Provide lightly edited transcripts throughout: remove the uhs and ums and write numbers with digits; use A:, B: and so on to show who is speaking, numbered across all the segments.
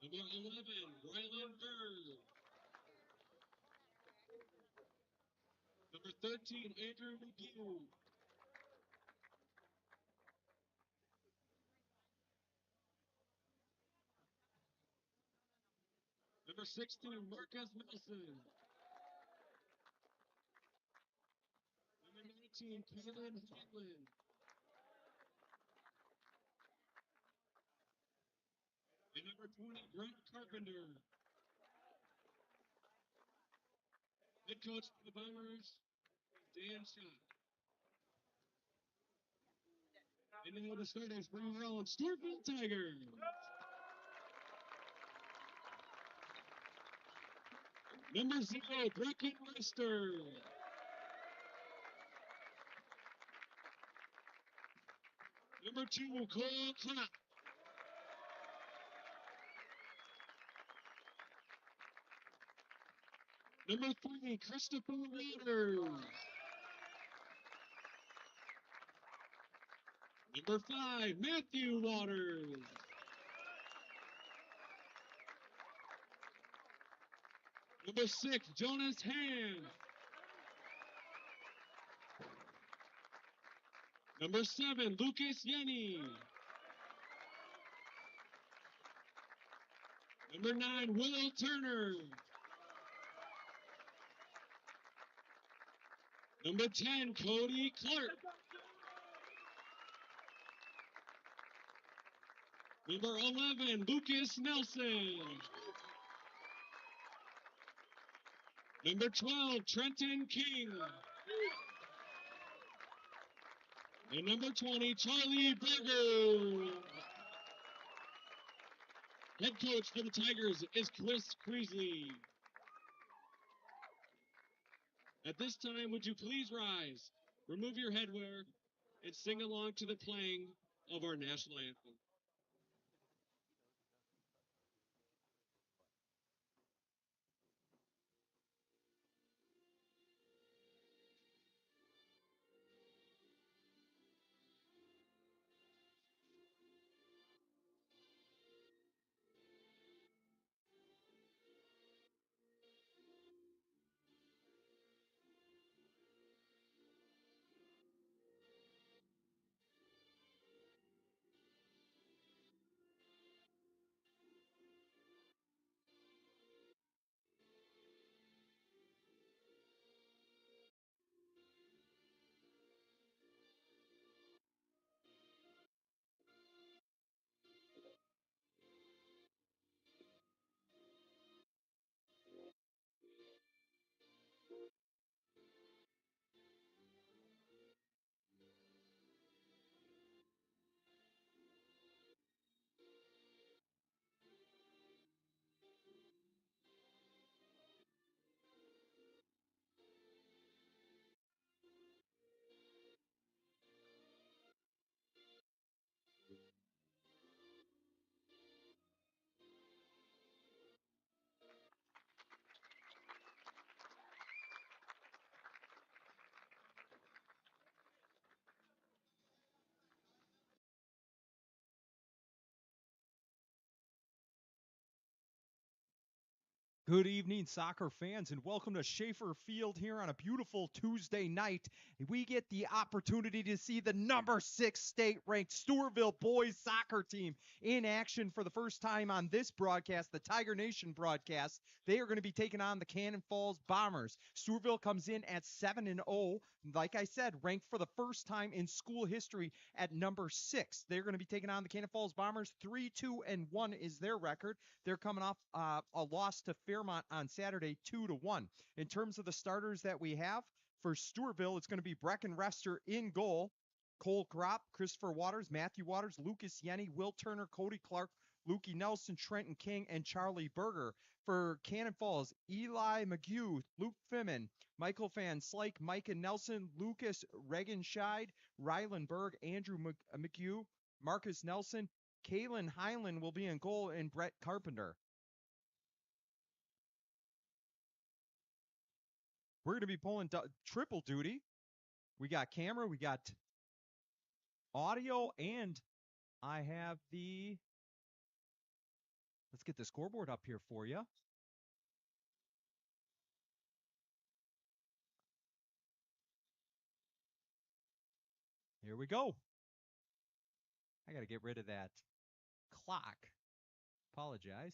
A: Number 11, Rylan Bird. Number 13, Andrew McGee. Number 16, Marcus Nelson. Number 19, Kaylin Hanlon. And number 20, Grant Carpenter. Head coach for the Bombers, Dan Schott. And now the starters for our own Stewartville Tigers. Number 0, Bracken Lester. Number 2, Cole Clapp. Number 3, Christopher Waters. Number 5, Matthew Waters. Number 6, Jonas Hand. Number 7, Lucas Yenny. Number 9, Will Turner. Number 10, Cody Clark. Number 11, Lucas Nelson. Number 12, Trenton King. And number 20, Charlie Berger. Head coach for the Tigers is Chris Creasley. At this time, would you please rise, remove your headwear, and sing along to the playing of our national anthem.
B: Good evening, soccer fans, and welcome to Schaefer Field here on a beautiful Tuesday night. We get the opportunity to see the number 6 state-ranked Stewartville boys soccer team in action for the first time on this broadcast, the Tiger Nation broadcast. They are going to be taking on the Cannon Falls Bombers. Stewartville comes in at 7-0, like I said, ranked for the first time in school history at number 6. They're going to be taking on the Cannon Falls Bombers. 3-2-1 is their record. They're coming off a loss to Fairmont on Saturday, 2-1. In terms of the starters that we have for Stewartville, it's going to be Brecken Rester in goal, Cole Kropp, Christopher Waters, Matthew Waters, Lucas Yenny, Will Turner, Cody Clark, Lukey Nelson, Trenton King, and Charlie Berger. For Cannon Falls, Eli McGew, Luke Fimmon, Michael Van Slyke, Micah Nelson, Lucas Regenscheid, Rylan Berg, Andrew McGew, Marcus Nelson, Kalen Heinlein will be in goal, and Brett Carpenter. We're going to be pulling triple duty. We got camera, we got audio, and I have the Let's get the scoreboard up here for you. Here we go. I got to get rid of that clock. Apologize.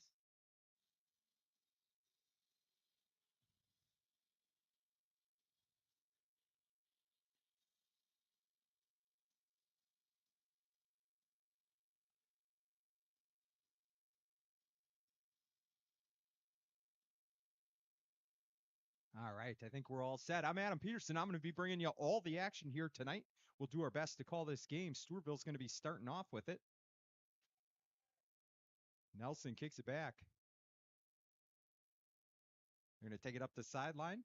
B: All right, I think we're all set. I'm Adam Peterson. I'm going to be bringing you all the action here tonight. We'll do our best to call this game. Stewartville's going to be starting off with it. Nelson kicks it back. They're going to take it up the sideline.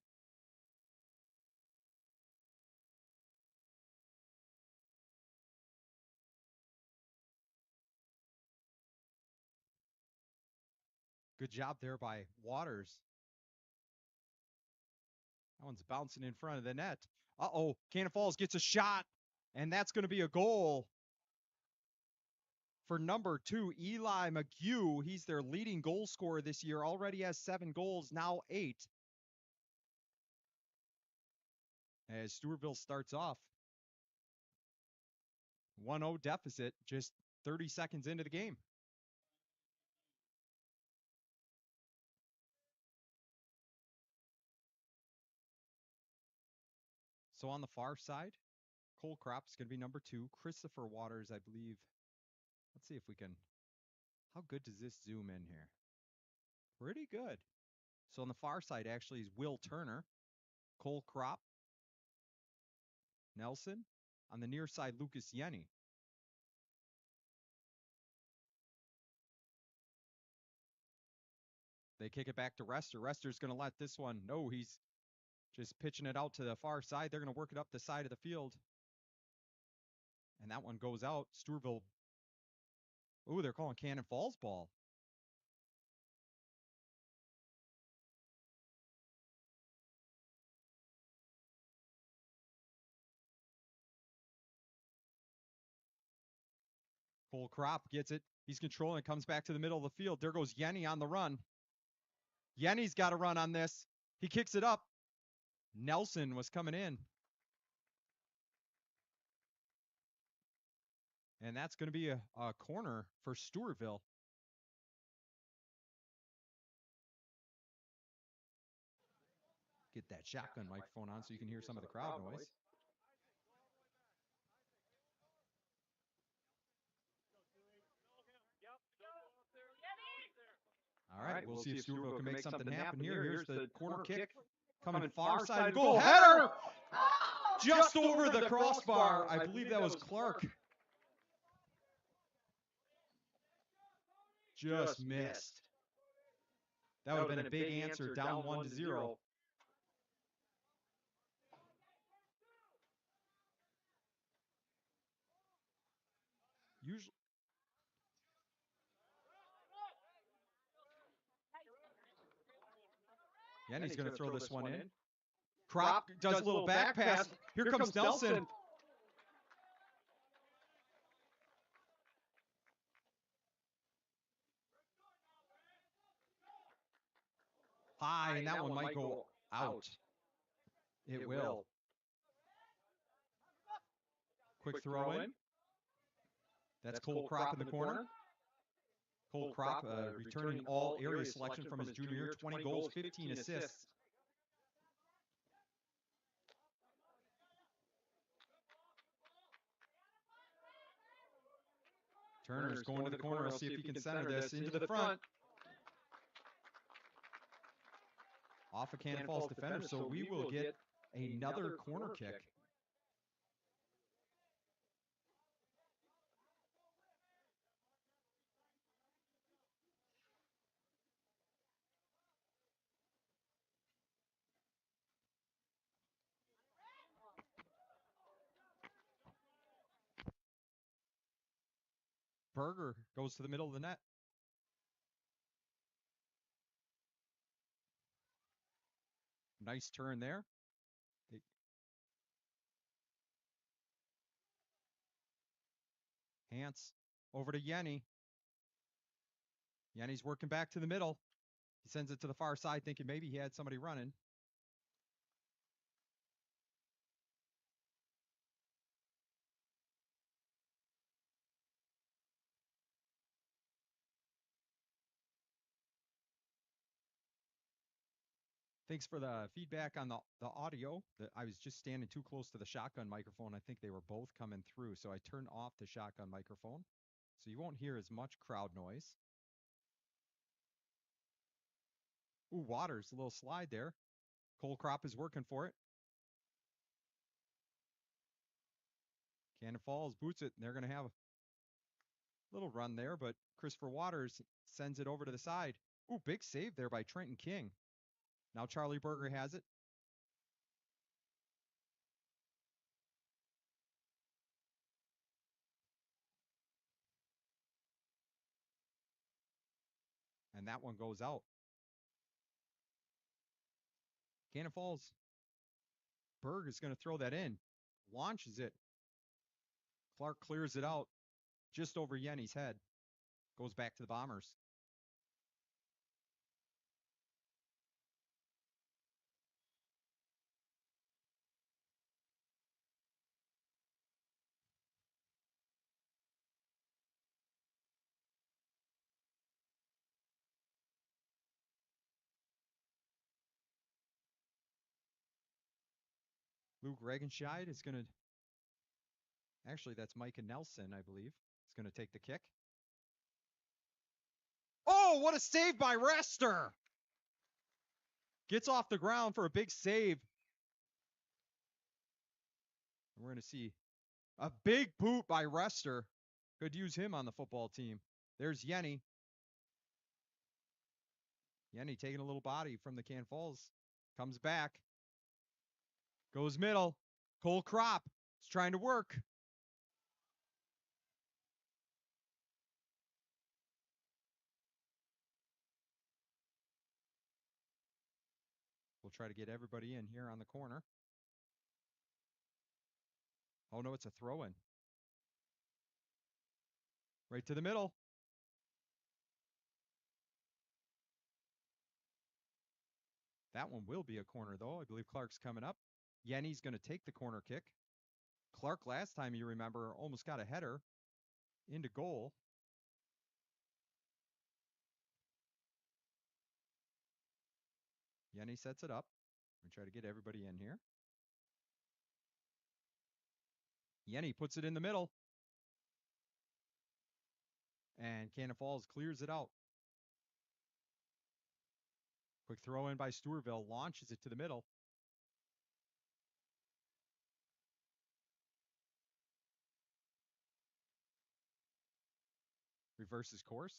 B: Good job there by Waters. That one's bouncing in front of the net. Uh-oh, Cannon Falls gets a shot, and that's going to be a goal for number 2, Eli McHugh. He's their leading goal scorer this year. Already has 7 goals, now 8. As Stewartville starts off. 1-0 deficit, just 30 seconds into the game. So on the far side, Cole Crop's going to be number 2. Christopher Waters, I believe. Let's see if we can. How good does this zoom in here? Pretty good. So on the far side, actually, is Will Turner, Cole Crop, Nelson. On the near side, Lucas Yenny. They kick it back to Rester. Rester's going to let this one. No, he's just pitching it out to the far side. They're going to work it up the side of the field. And that one goes out. Stewartville. Oh, they're calling Cannon Falls ball. Cole Crop gets it. He's controlling it. Comes back to the middle of the field. There goes Yenny on the run. Yenny's got to run on this. He kicks it up. Nelson was coming in. And that's going to be a corner for Stewartville. Get that shotgun microphone on so you can hear some of the crowd noise. All right, we'll see if Stewartville can make something happen here. Here's the corner kick. Coming far side goal. Header! Just over the crossbar. I believe that was Clark. Just missed. That would have been a big answer, down 1-0. Usually. Yenny's going to throw this one in. Crop does a little back pass. Here comes Nelson. High, and that one might go out. It will. Quick throw in. That's Cole Crop in the corner. Cole Crop returning all area selection from his junior year. 20 goals, 15 assists. Turner's going to the corner. I'll see if he can center this into the front. Off a Cannon Falls defender, so we will get another corner kick. Berger goes to the middle of the net. Nice turn there. Hance over to Yenny. Yanni's working back to the middle. He sends it to the far side thinking maybe he had somebody running. Thanks for the feedback on the audio. I was just standing too close to the shotgun microphone. I think they were both coming through, so I turned off the shotgun microphone. So you won't hear as much crowd noise. Ooh, Waters, a little slide there. Cole Crop is working for it. Cannon Falls boots it, and they're going to have a little run there, but Christopher Waters sends it over to the side. Ooh, big save there by Trenton King. Now Charlie Berger has it. And that one goes out. Cannon Falls. Berg is going to throw that in. Launches it. Clark clears it out just over Yenny's head. Goes back to the Bombers. Luke Regenscheid is going to, actually that's Micah Nelson, I believe, is going to take the kick. Oh, what a save by Rester! Gets off the ground for a big save. And we're going to see a big boot by Rester. Could use him on the football team. There's Yenny. Yenny taking a little body from the Cannon Falls. Comes back. Goes middle. Cole Crop is trying to work. We'll try to get everybody in here on the corner. Oh, no, it's a throw-in. Right to the middle. That one will be a corner, though. I believe Clark's coming up. Yenny's going to take the corner kick. Clark, last time you remember, almost got a header into goal. Yenny sets it up. We try to get everybody in here. Yenny puts it in the middle. And Cannon Falls clears it out. Quick throw in by Stewartville. Launches it to the middle. Reverses course.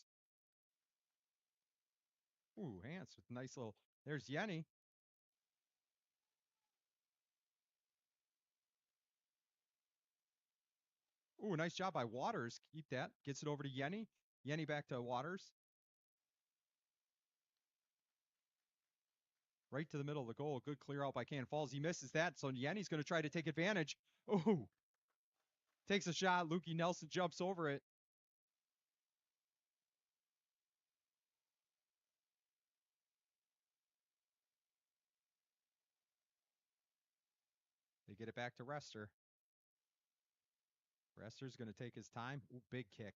B: Ooh, Hans with a nice little. There's Yenny. Ooh, nice job by Waters. Keep that. Gets it over to Yenny. Yenny back to Waters. Right to the middle of the goal. Good clear out by Cannon Falls. He misses that, so Yenny's going to try to take advantage. Ooh. Takes a shot. Lukey Nelson jumps over it. They get it back to Rester. Rester's going to take his time. Ooh, big kick.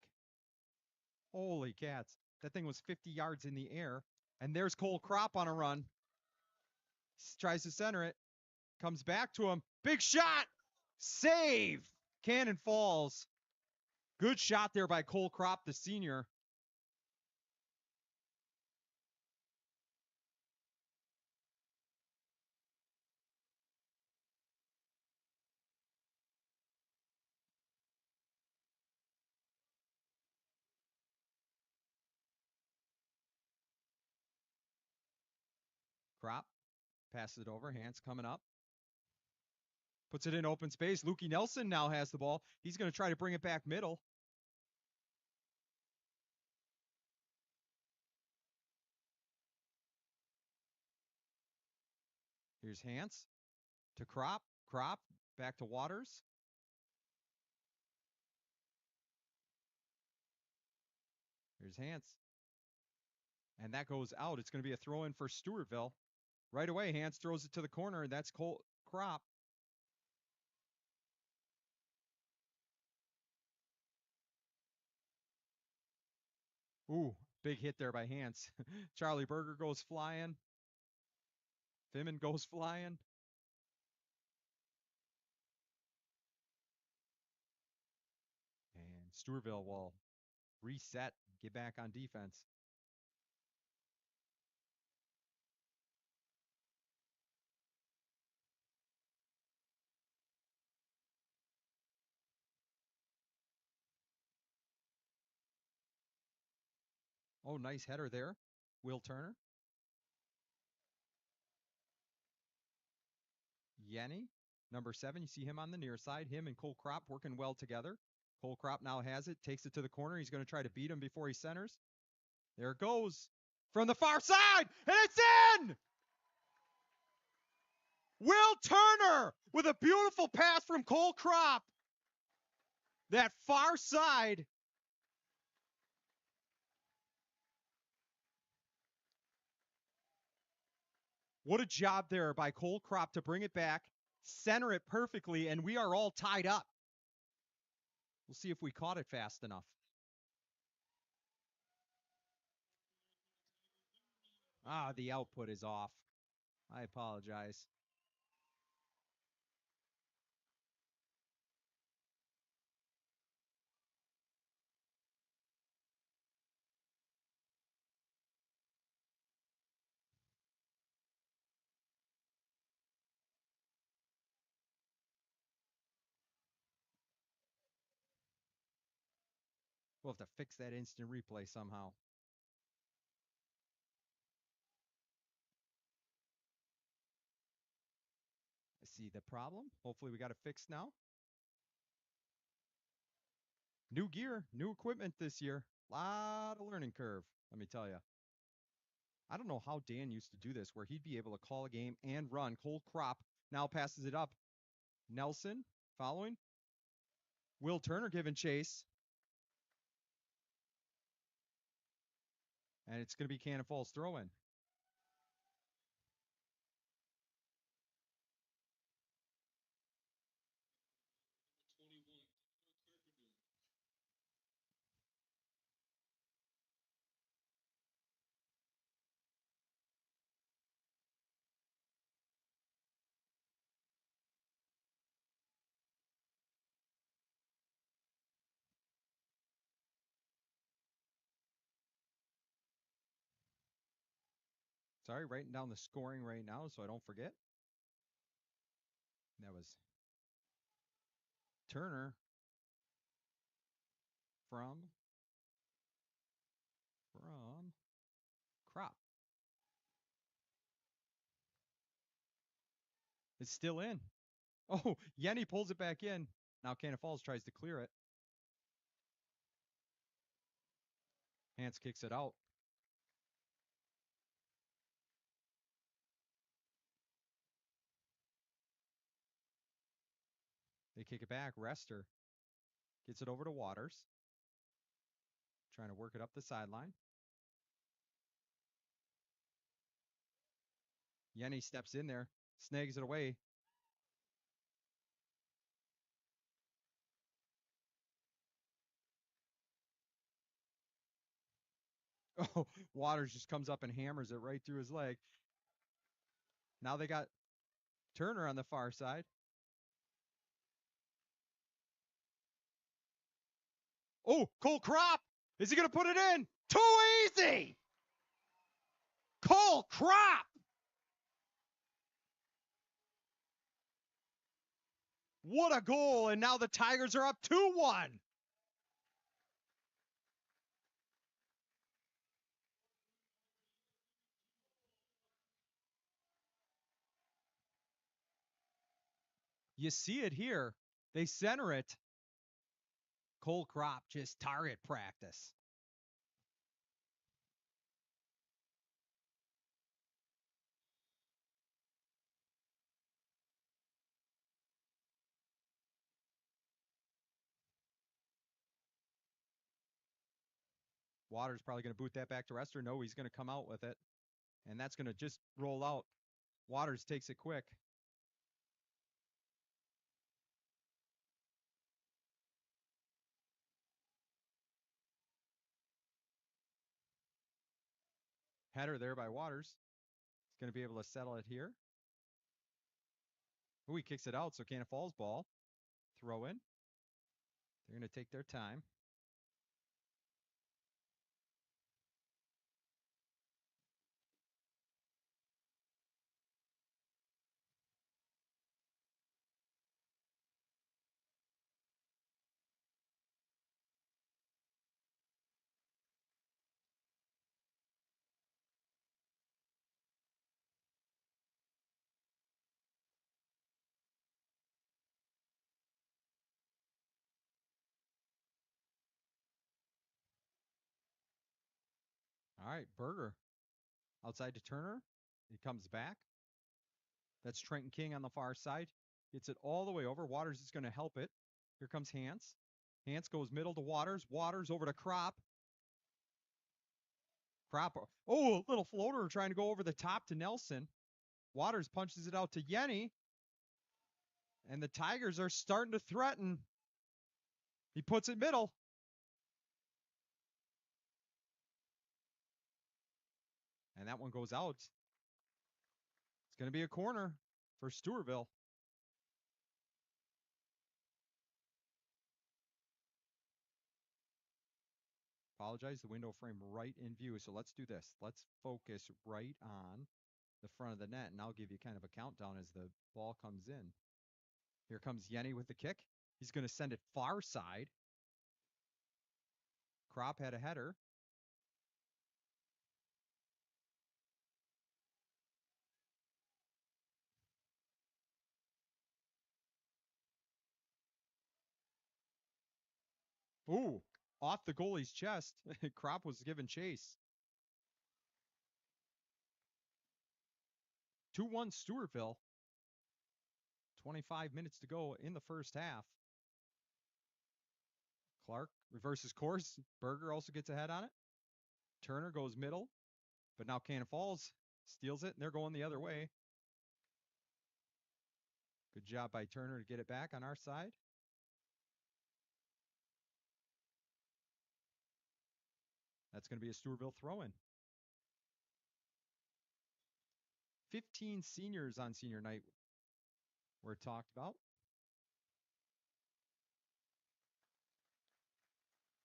B: Holy cats. That thing was 50 yards in the air. And there's Cole Crop on a run. Tries to center it. Comes back to him. Big shot. Save. Cannon Falls. Good shot there by Cole Crop, the senior. Crop passes it over. Hans coming up. Puts it in open space. Lukey Nelson now has the ball. He's going to try to bring it back middle. Here's Hans to Crop. Crop back to Waters. Here's Hans. And that goes out. It's going to be a throw in for Stewartville. Right away, Hans throws it to the corner, and that's Cole Crop. Ooh, big hit there by Hans. Charlie Berger goes flying. Fimmon goes flying. And Stewartville will reset, get back on defense. Oh, nice header there. Will Turner. Yenny, number 7. You see him on the near side. Him and Cole Crop working well together. Cole Crop now has it, takes it to the corner. He's going to try to beat him before he centers. There it goes. From the far side, and it's in! Will Turner with a beautiful pass from Cole Crop. That far side. What a job there by Cole Crop to bring it back, center it perfectly, and we are all tied up. We'll see if we caught it fast enough. Ah, the output is off. I apologize. We'll have to fix that instant replay somehow. I see the problem. Hopefully we got it fixed now. New gear, new equipment this year. Lot of learning curve, let me tell you. I don't know how Dan used to do this, where he'd be able to call a game and run. Cole Crop now passes it up. Nelson following. Will Turner giving chase. And it's going to be Cannon Falls throw-in. Sorry, writing down the scoring right now so I don't forget. That was Turner from Crop. It's still in. Oh, Yenny pulls it back in. Now Cannon Falls tries to clear it. Hans kicks it out. They kick it back. Rester gets it over to Waters. Trying to work it up the sideline. Yenny steps in there, snags it away. Oh, Waters just comes up and hammers it right through his leg. Now they got Turner on the far side. Oh, Cole Crop! Is he going to put it in? Too easy! Cole Crop! What a goal, and now the Tigers are up 2-1. You see it here. They center it. Cole Crop, just target practice. Waters probably going to boot that back to Rester. No, he's going to come out with it. And that's going to just roll out. Waters takes it quick. Header there by Waters. He's going to be able to settle it here. Ooh, he kicks it out, so Cannon Falls ball. Throw in. They're going to take their time. All right, Berger. Outside to Turner. He comes back. That's Trenton King on the far side. Gets it all the way over. Waters is going to help it. Here comes Hans. Hans goes middle to Waters. Waters over to Crop. Crop. Oh, a little floater trying to go over the top to Nelson. Waters punches it out to Yenny. And the Tigers are starting to threaten. He puts it middle. And that one goes out. It's going to be a corner for Stewartville. Apologize, the window frame right in view. So let's do this. Let's focus right on the front of the net, and I'll give you kind of a countdown as the ball comes in. Here comes Yenny with the kick. He's going to send it far side. Crop had a header. Ooh, off the goalie's chest. Crop was given chase. 2-1 Stewartville. 25 minutes to go in the first half. Clark reverses course. Berger also gets ahead on it. Turner goes middle, but now Cannon Falls steals it, and they're going the other way. Good job by Turner to get it back on our side. That's going to be a Stewartville throw-in. 15 seniors on senior night were talked about.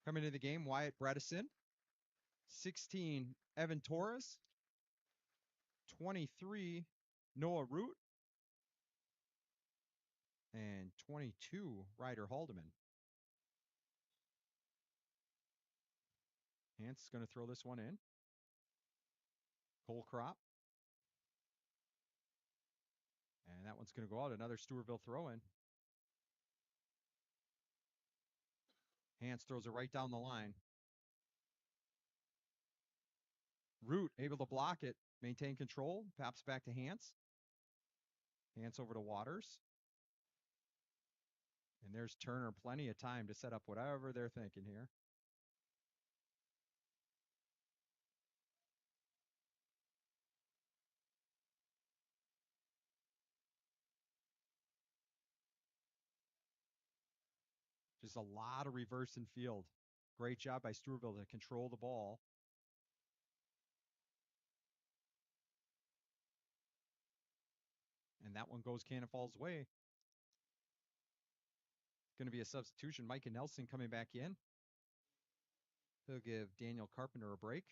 B: Coming into the game, Wyatt Bredesen. 16, Evan Torres. 23, Noah Root. And 22, Ryder Haldeman. Hans is going to throw this one in. Cole Crop. And that one's going to go out. Another Stewartville throw-in. Hans throws it right down the line. Root able to block it, maintain control, pops back to Hans. Hans over to Waters. And there's Turner, plenty of time to set up whatever they're thinking here. Just a lot of reverse in field. Great job by Stewartville to control the ball. And that one goes Cannon Falls' way. Going to be a substitution. Micah Nelson coming back in. He'll give Daniel Carpenter a break.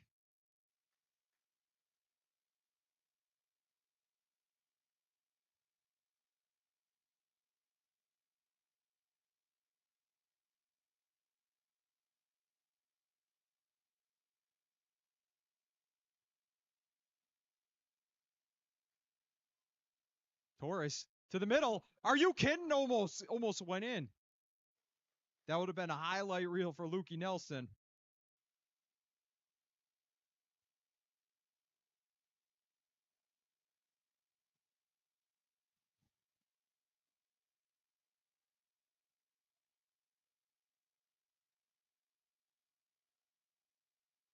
B: Torres to the middle. Are you kidding? Almost went in. That would have been a highlight reel for Lukey Nelson.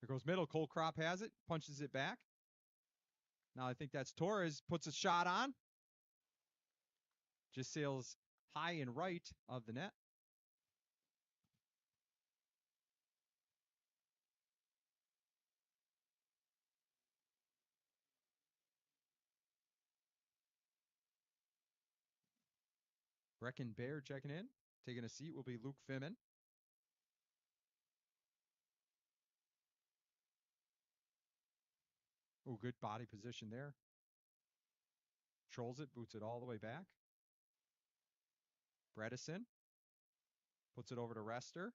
B: There goes middle. Cole Crop has it. Punches it back. Now I think that's Torres. Puts a shot on. Just sails high and right of the net. Brecken Bear checking in. Taking a seat will be Luke Fimin. Oh, good body position there. Trolls it, boots it all the way back. Bredesen puts it over to Rester.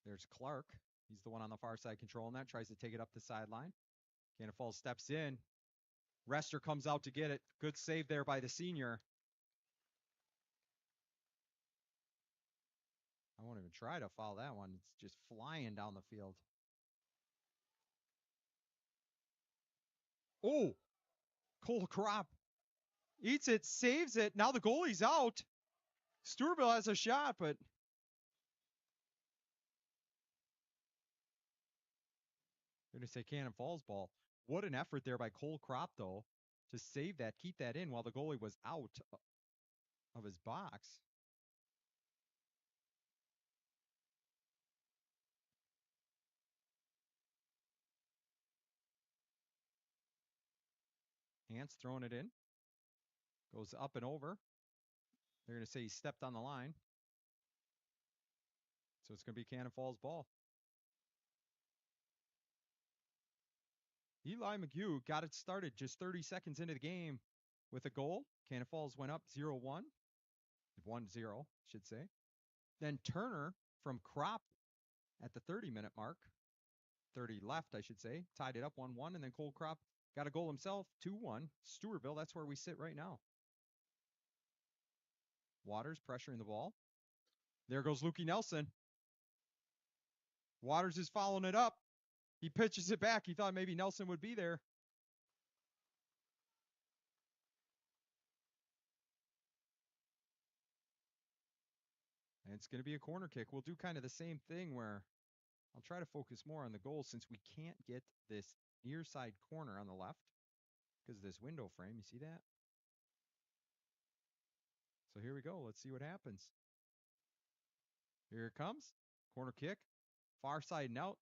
B: There's Clark. He's the one on the far side controlling that. Tries to take it up the sideline. Cannon Falls steps in. Rester comes out to get it. Good save there by the senior. I won't even try to foul that one. It's just flying down the field. Oh, Cole Crop eats it, saves it. Now the goalie's out. Stewartville has a shot, but they're going to say Cannon Falls ball. What an effort there by Cole Crop, though, to save that, keep that in while the goalie was out of his box. Hans throwing it in. Goes up and over. They're going to say he stepped on the line. So it's going to be Cannon Falls ball. Eli McHugh got it started just 30 seconds into the game with a goal. Cannon Falls went up 0-1. 1-0, should say. Then Turner from Crop at the 30-minute mark. 30 left, I should say. Tied it up 1-1. And then Cole Crop got a goal himself, 2-1. Stewartville, that's where we sit right now. Waters pressuring the ball. There goes Lukey Nelson. Waters is following it up. He pitches it back. He thought maybe Nelson would be there. And it's going to be a corner kick. We'll do kind of the same thing where I'll try to focus more on the goal since we can't get this near side corner on the left because of this window frame. You see that? So here we go. Let's see what happens. Here it comes. Corner kick. Far side and out.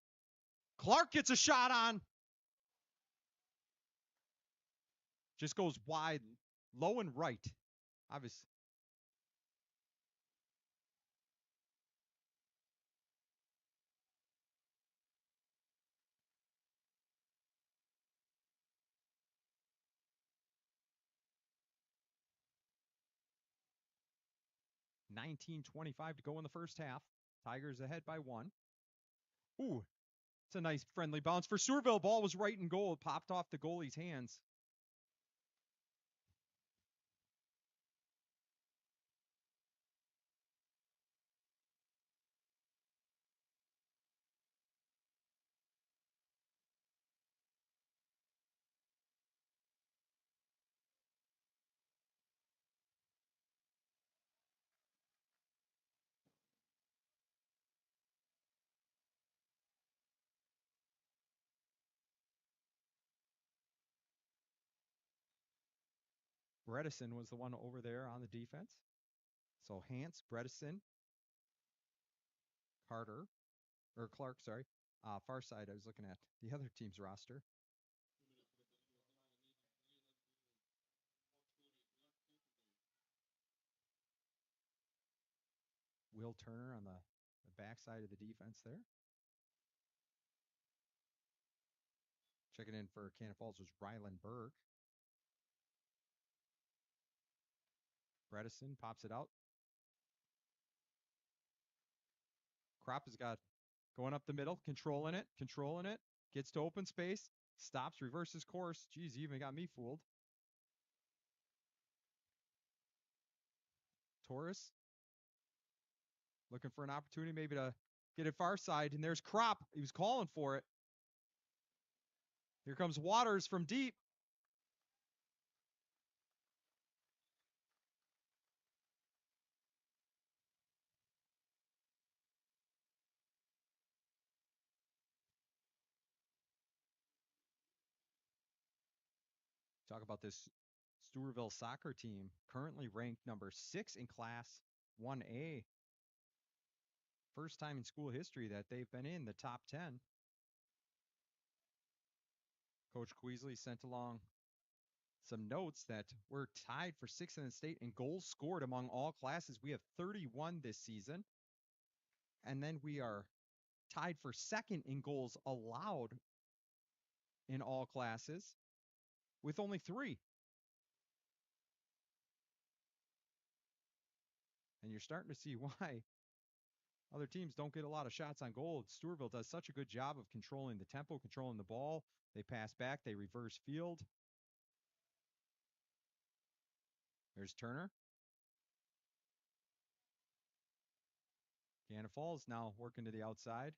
B: Clark gets a shot on. Just goes wide, low and right. Obviously. $19:25 to go in the first half. Tigers ahead by 1. Ooh, it's a nice friendly bounce for Stewartville. Ball was right in goal. It popped off the goalie's hands. Bredesen was the one over there on the defense. So Hans, Bredesen, Carter, or Clark, sorry. Far side, I was looking at the other team's roster. Will Turner on the backside of the defense there. Checking in for Cannon Falls was Rylan Berg. Bredesen pops it out. Crop has got going up the middle, controlling it, gets to open space, stops, reverses course. Geez, you even got me fooled. Torres looking for an opportunity maybe to get it far side, and there's Crop. He was calling for it. Here comes Waters from deep. Talk about this Stewartville soccer team, currently ranked number 6 in Class 1A. First time in school history that they've been in the top 10. Coach Queasley sent along some notes that we're tied for 6th in the state in goals scored among all classes. We have 31 this season. And then we are tied for 2nd in goals allowed in all classes with only 3. And you're starting to see why other teams don't get a lot of shots on goal. Stewartville does such a good job of controlling the tempo, controlling the ball. They pass back, they reverse field. There's Turner. Cannon Falls now working to the outside.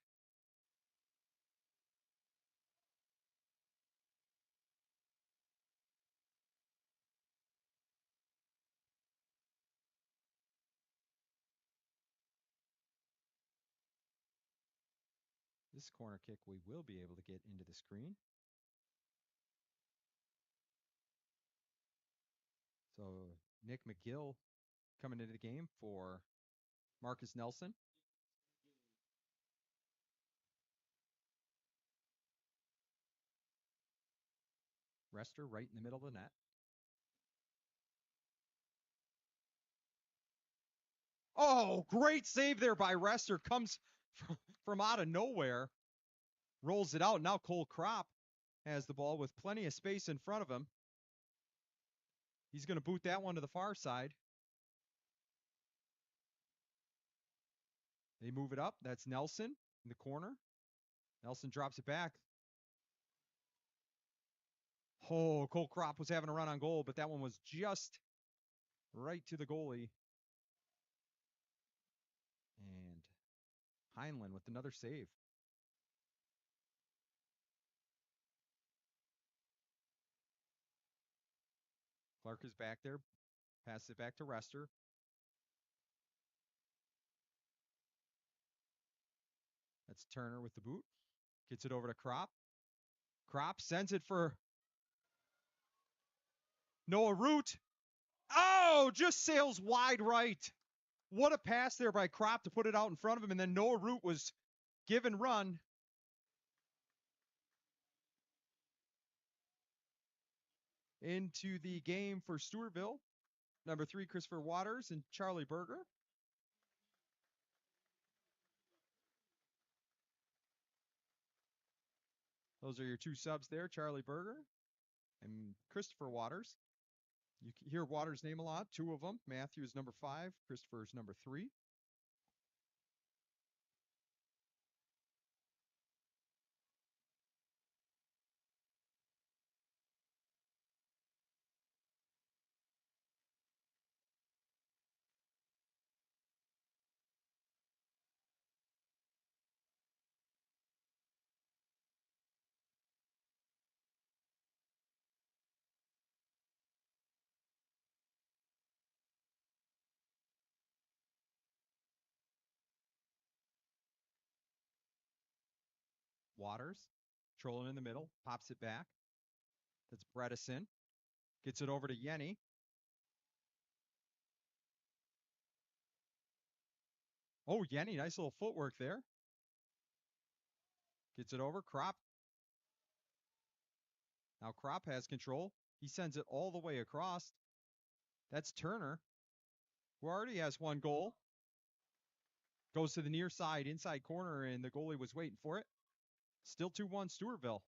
B: This corner kick we will be able to get into the screen. So Nick McGill coming into the game for Marcus Nelson. Rester right in the middle of the net. Oh, great save there by Rester. Comes from out of nowhere. Rolls it out. Now Cole Kropp has the ball with plenty of space in front of him. He's going to boot that one to the far side. They move it up. That's Nelson in the corner. Nelson drops it back. Oh, Cole Kropp was having a run on goal, but that one was just right to the goalie. And Heinlein with another save. Clark is back there. Passes it back to Rester. That's Turner with the boot. Gets it over to Kropp. Kropp sends it for Noah Root. Oh, just sails wide right. What a pass there by Kropp to put it out in front of him. And then Noah Root was given run. Into the game for Stewartville. Number 3, Christopher Waters and Charlie Berger. Those are your 2 subs there, Charlie Berger and Christopher Waters. You hear Waters' name a lot, 2 of them. Matthew is number 5, Christopher is number 3. Waters, trolling in the middle, pops it back. That's Bredesen. Gets it over to Yenny. Oh, Yenny, nice little footwork there. Gets it over. Kropp. Now Kropp has control. He sends it all the way across. That's Turner, who already has 1 goal. Goes to the near side, inside corner, and the goalie was waiting for it. Still 2-1 Stewartville.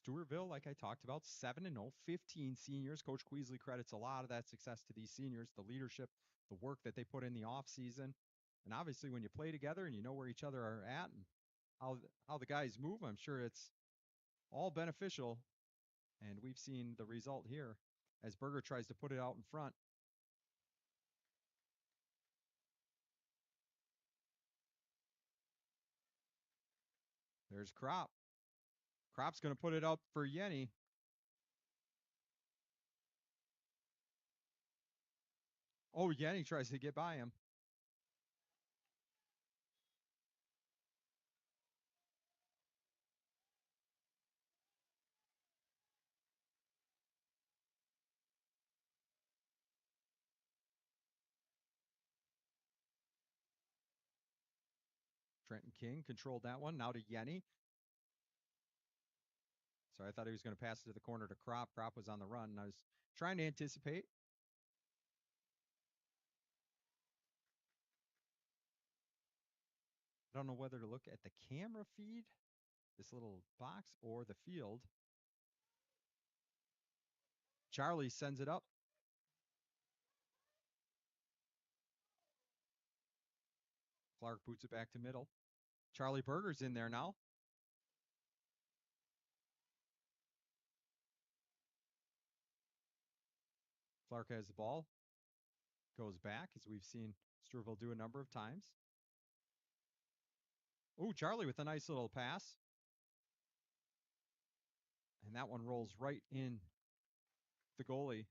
B: Stewartville, like I talked about, 7-0, 15 seniors. Coach Queasley credits a lot of that success to these seniors, the leadership, the work that they put in the offseason. And obviously, when you play together and you know where each other are at and how the guys move, I'm sure it's all beneficial. And we've seen the result here as Berger tries to put it out in front. There's Crop. Crop's going to put it up for Yenny. Oh, Yenny tries to get by him. Trenton King controlled that one. Now to Yenny. So I thought he was going to pass it to the corner to Crop. Crop was on the run, and I was trying to anticipate. I don't know whether to look at the camera feed, this little box, or the field. Charlie sends it up. Clark boots it back to middle. Charlie Berger's in there now. Clark has the ball. Goes back, as we've seen Stewartville do a number of times. Oh, Charlie with a nice little pass. And that one rolls right in the goalie.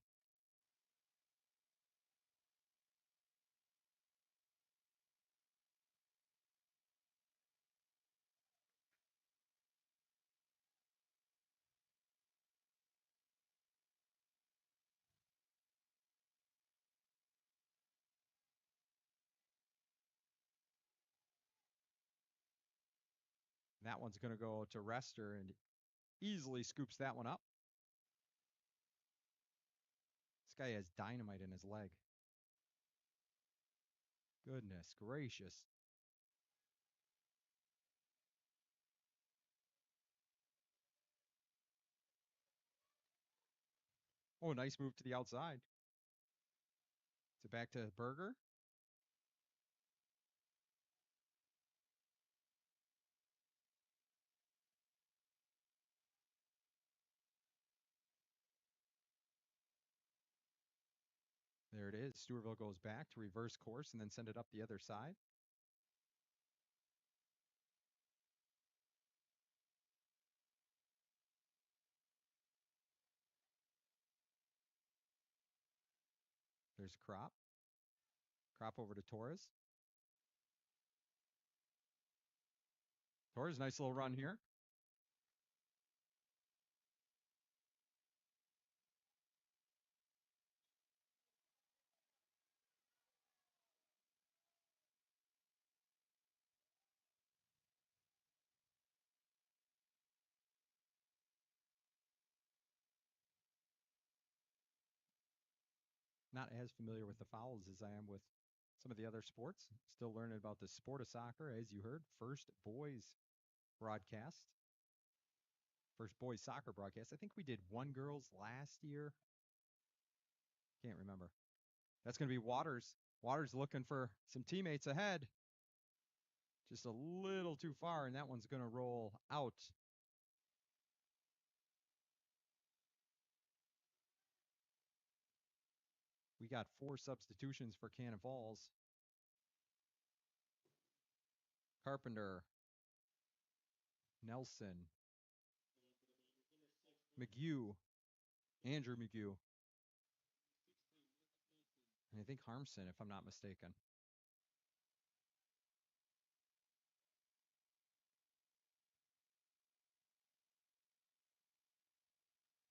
B: That one's going to go to Rester and easily scoops that one up. This guy has dynamite in his leg. Goodness gracious. Oh, nice move to the outside. So back to Berger. There it is. Stewartville goes back to reverse course and then send it up the other side. There's Crop. Crop over to Torres. Torres, nice little run here. Not as familiar with the fouls as I am with some of the other sports. Still learning about the sport of soccer, as you heard. First boys broadcast. First boys soccer broadcast. I think we did one girls last year. Can't remember. That's going to be Waters. Waters looking for some teammates ahead. Just a little too far, and that one's going to roll out. We got 4 substitutions for Cannon Falls. Carpenter, Nelson, McGew, Andrew McGew, and I think Harmson, if I'm not mistaken.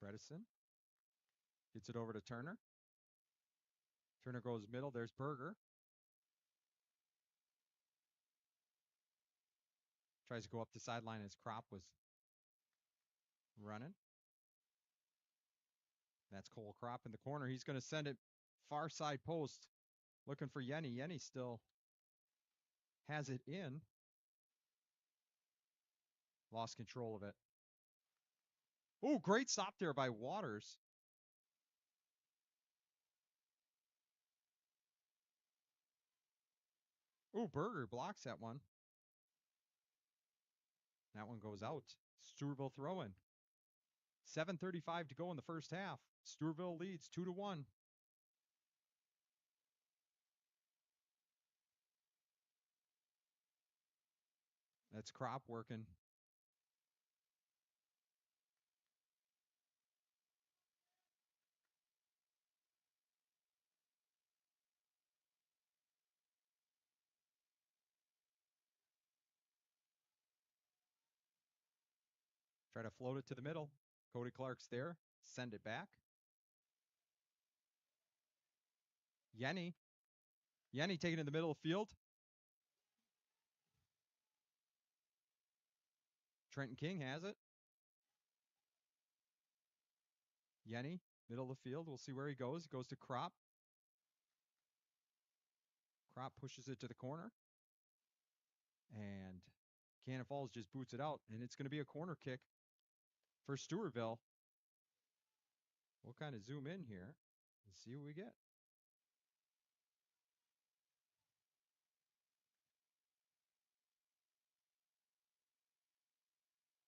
B: Bredesen gets it over to Turner. Turner goes middle. There's Berger. Tries to go up the sideline as Crop was running. That's Cole Crop in the corner. He's going to send it far side post. Looking for Yenny. Yenny still has it in. Lost control of it. Oh, great stop there by Waters. Oh, Berger blocks that one. That one goes out. Stewartville throw-in. 7:35 to go in the first half. Stewartville leads 2-1. That's Crop working Try to float it to the middle. Cody Clark's there. Send it back. Yenny. Yenny taking it in the middle of the field. Trenton King has it. Yenny, middle of the field. We'll see where he goes. He goes to Crop. Crop pushes it to the corner. And Cannon Falls just boots it out. And it's going to be a corner kick for Stewartville. We'll kind of zoom in here and see what we get.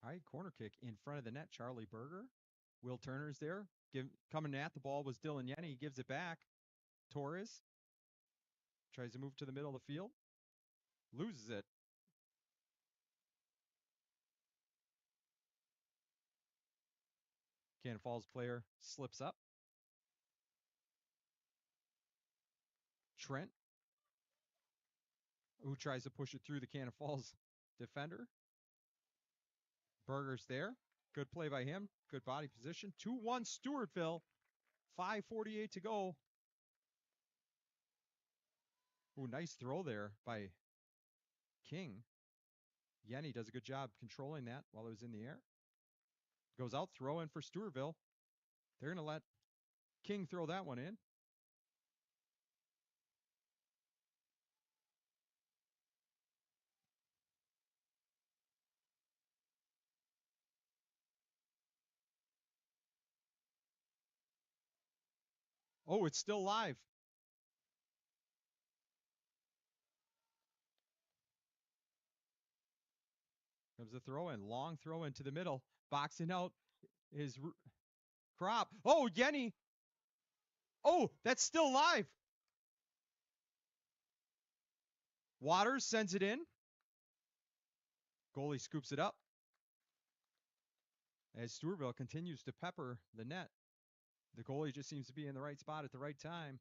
B: All right, corner kick in front of the net. Charlie Berger. Will Turner's there. Coming at the ball was Dylan Yenny. He gives it back. Torres tries to move to the middle of the field. Loses it. Cannon Falls player slips up. Trent, who tries to push it through the Cannon Falls defender. Berger's there. Good play by him. Good body position. 2-1 Stewartville. 5:48 to go. Ooh, nice throw there by King. Yenny does a good job controlling that while it was in the air. Goes out, throw in for Stewartville. They're going to let King throw that one in. Oh, it's still live. Comes the throw in. Long throw into the middle. Boxing out is Crop. Oh, Yenny. Oh, that's still live. Waters sends it in. Goalie scoops it up. As Stewartville continues to pepper the net. The goalie just seems to be in the right spot at the right time.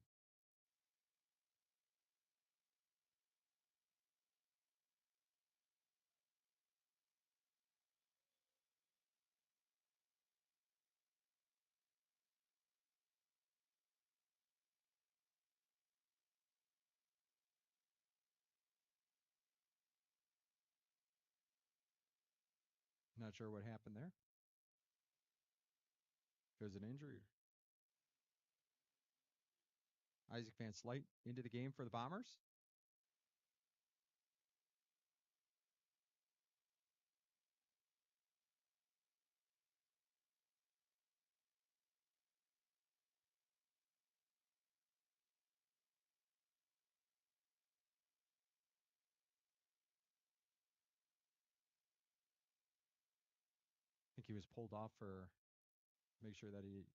B: Not sure what happened there. If it was an injury. Isaac Van Slyght into the game for the Bombers. I think he was pulled off for make sure that he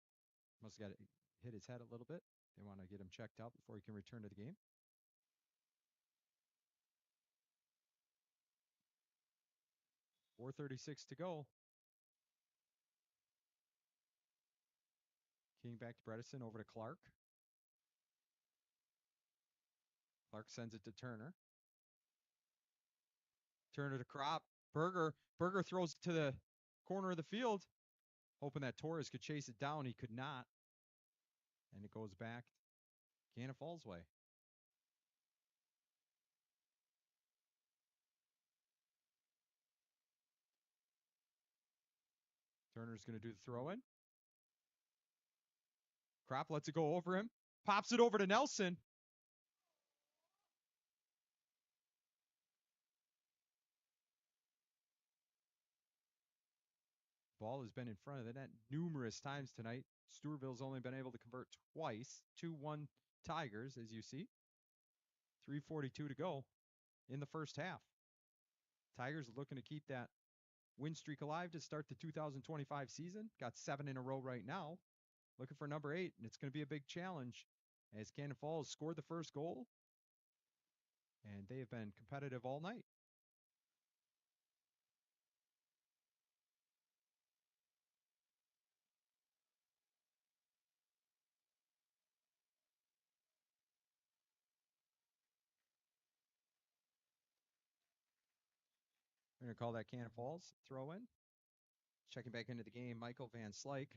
B: must have got hit his head a little bit. They want to get him checked out before he can return to the game. .436 to go. King back to Bredesen, over to Clark. Clark sends it to Turner. Turner to Crop. Berger throws it to the corner of the field, hoping that Torres could chase it down. He could not. And it goes back Cannon Falls way. Turner's going to do the throw in. Crop lets it go over him. Pops it over to Nelson. Ball has been in front of the net numerous times tonight. Stewartville's only been able to convert twice. 2-1 Tigers, as you see. 3:42 to go in the first half. Tigers looking to keep that win streak alive to start the 2025 season. Got 7 in a row right now. Looking for number 8, and it's going to be a big challenge as Cannon Falls scored the first goal, and they have been competitive all night. We're going to call that Cannon Falls throw in. Checking back into the game, Michael Van Slyke.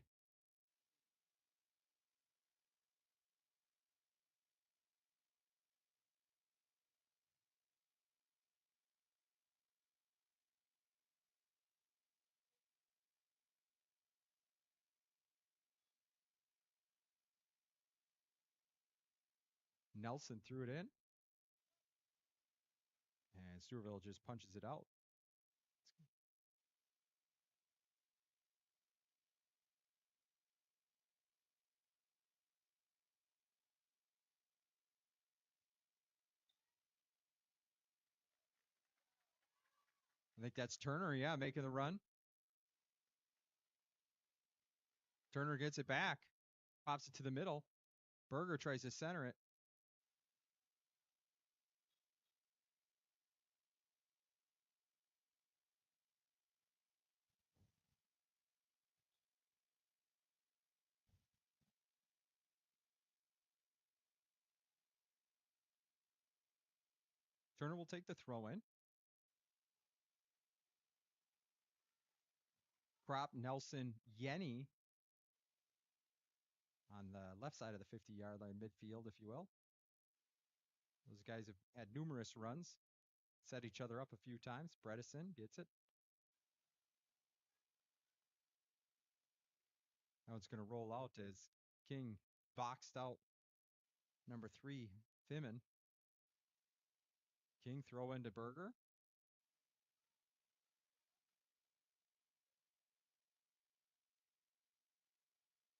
B: Nelson threw it in. And Stewartville just punches it out. I think that's Turner, yeah, making the run. Turner gets it back, pops it to the middle. Berger tries to center it. Turner will take the throw in. Crop, Nelson, Yenny on the left side of the 50-yard line, midfield, if you will. Those guys have had numerous runs, set each other up a few times. Bredesen gets it. Now it's going to roll out as King boxed out number 3, Fiman. King throw into Berger.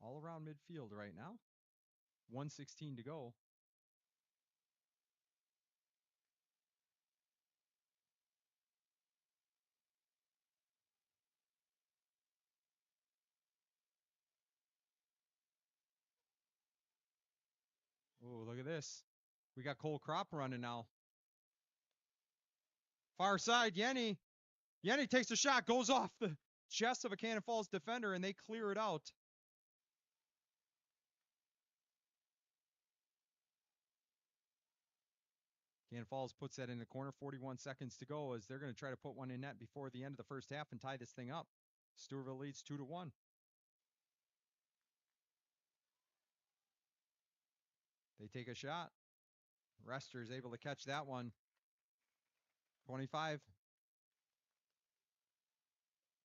B: All around midfield right now. 1:16 to go. Oh, look at this. We got Cole Crop running now. Far side, Yenny. Yenny takes a shot, goes off the chest of a Cannon Falls defender, and they clear it out. Cannon Falls puts that in the corner. 41 seconds to go as they're going to try to put one in net before the end of the first half and tie this thing up. Stewartville leads 2-1. They take a shot. Rester is able to catch that one. 25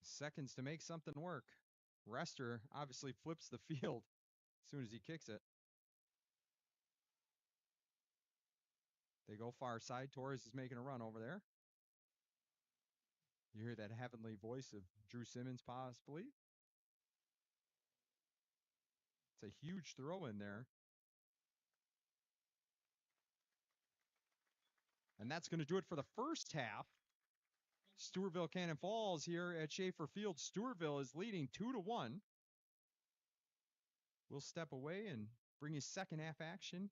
B: seconds to make something work. Rester obviously flips the field as soon as he kicks it. They go far side. Torres is making a run over there. You hear that heavenly voice of Drew Simmons possibly. It's a huge throw in there. And that's going to do it for the first half. Stewartville Cannon Falls here at Schaefer Field. Stewartville is leading 2-1. We'll step away and bring you second half action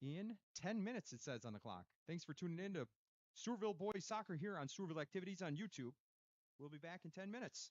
B: in 10 minutes, it says on the clock. Thanks for tuning in to Stewartville Boys Soccer here on Stewartville Activities on YouTube. We'll be back in 10 minutes.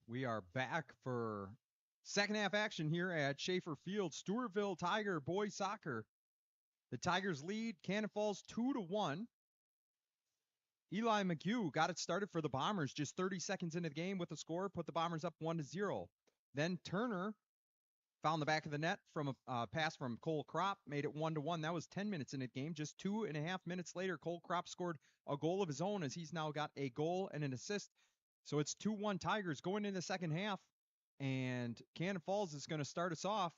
B: We are back for second half action here at Schaefer Field. Stewartville Tiger boys soccer. The Tigers lead Cannon Falls 2-1. Eli McHugh got it started for the Bombers just 30 seconds into the game with a score, put the Bombers up 1-0. Then Turner found the back of the net from a pass from Cole Kropp, made it 1-1. That was 10 minutes in the game. Just 2.5 minutes later, Cole Kropp scored a goal of his own as he's now got a goal and an assist. So it's 2-1 Tigers going into the second half, and Cannon Falls is going to start us off.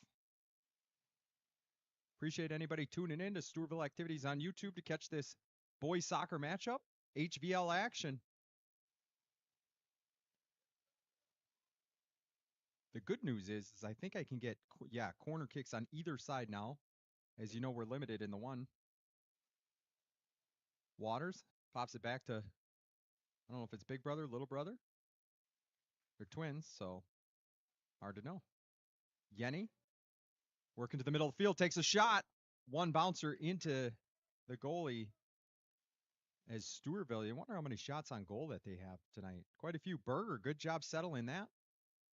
B: Appreciate anybody tuning in to Stewartville Activities on YouTube to catch this boys soccer matchup, HVL action. The good news is I think I can get, corner kicks on either side now. As you know, we're limited in the one. Waters pops it back to, I don't know if it's big brother, little brother. They're twins, so hard to know. Yenny working to the middle of the field, takes a shot. One bouncer into the goalie as Stewartville. You wonder how many shots on goal that they have tonight. Quite a few. Berger, good job settling that.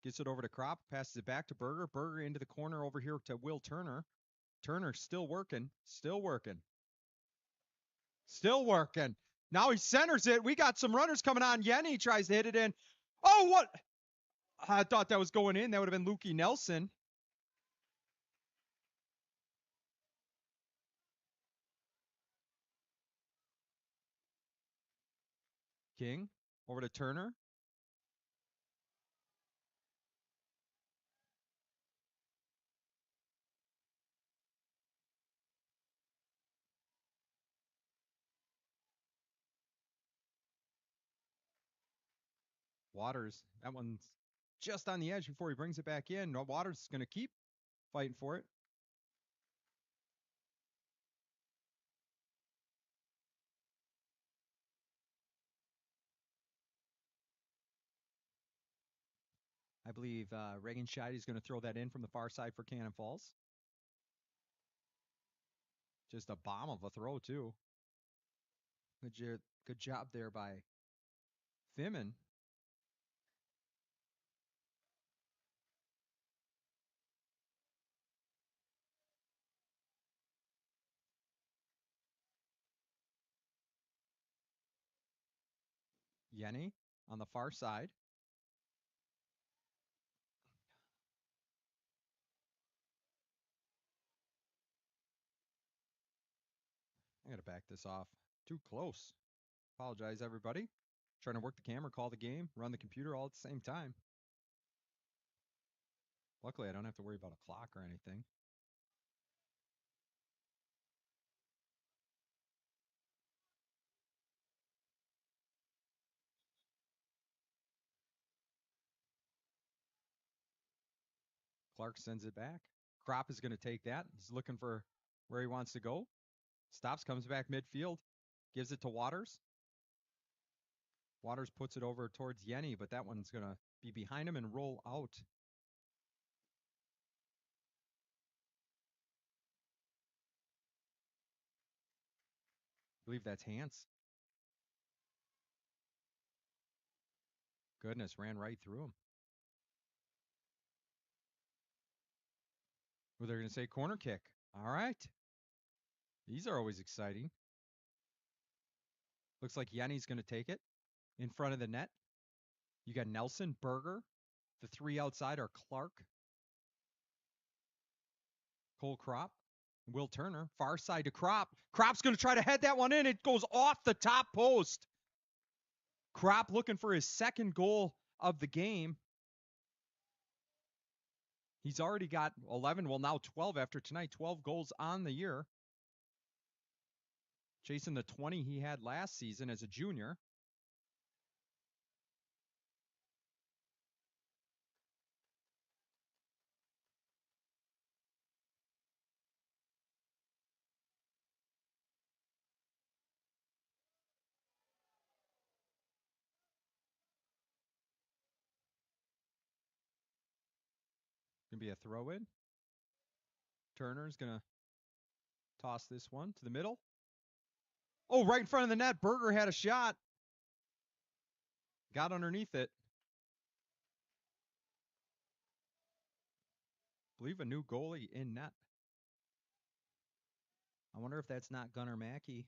B: Gets it over to Kropp, passes it back to Berger. Berger into the corner over here to Will Turner. Turner still working, still working. Still working. Now he centers it. We got some runners coming on. Yenny tries to hit it in. Oh, what? I thought that was going in. That would have been Lukey Nelson. King over to Turner. Waters, that one's just on the edge before he brings it back in. Waters is going to keep fighting for it. I believe Reagan Scheide is going to throw that in from the far side for Cannon Falls. Just a bomb of a throw, too. Good job there by Fiman. Yenny on the far side. I got to back this off. Too close. Apologize, everybody. Trying to work the camera, call the game, run the computer all at the same time. Luckily, I don't have to worry about a clock or anything. Clark sends it back. Kropp is going to take that. He's looking for where he wants to go. Stops, comes back midfield, gives it to Waters. Waters puts it over towards Yenny, but that one's going to be behind him and roll out. I believe that's Hans. Goodness, ran right through him. Well, they're going to say corner kick. All right. These are always exciting. Looks like Yenny's going to take it in front of the net. You got Nelson, Berger. The three outside are Clark, Cole Kropp, Will Turner. Far side to Kropp. Kropp's going to try to head that one in. It goes off the top post. Kropp looking for his second goal of the game. He's already got 11, well now 12 after tonight, 12 goals on the year. Chasing the 20 he had last season as a junior. Gonna be a throw in. Turner's gonna toss this one to the middle. Oh, right in front of the net. Berger had a shot. Got underneath it. believe a new goalie in net. I wonder if that's not Gunnar Mackey.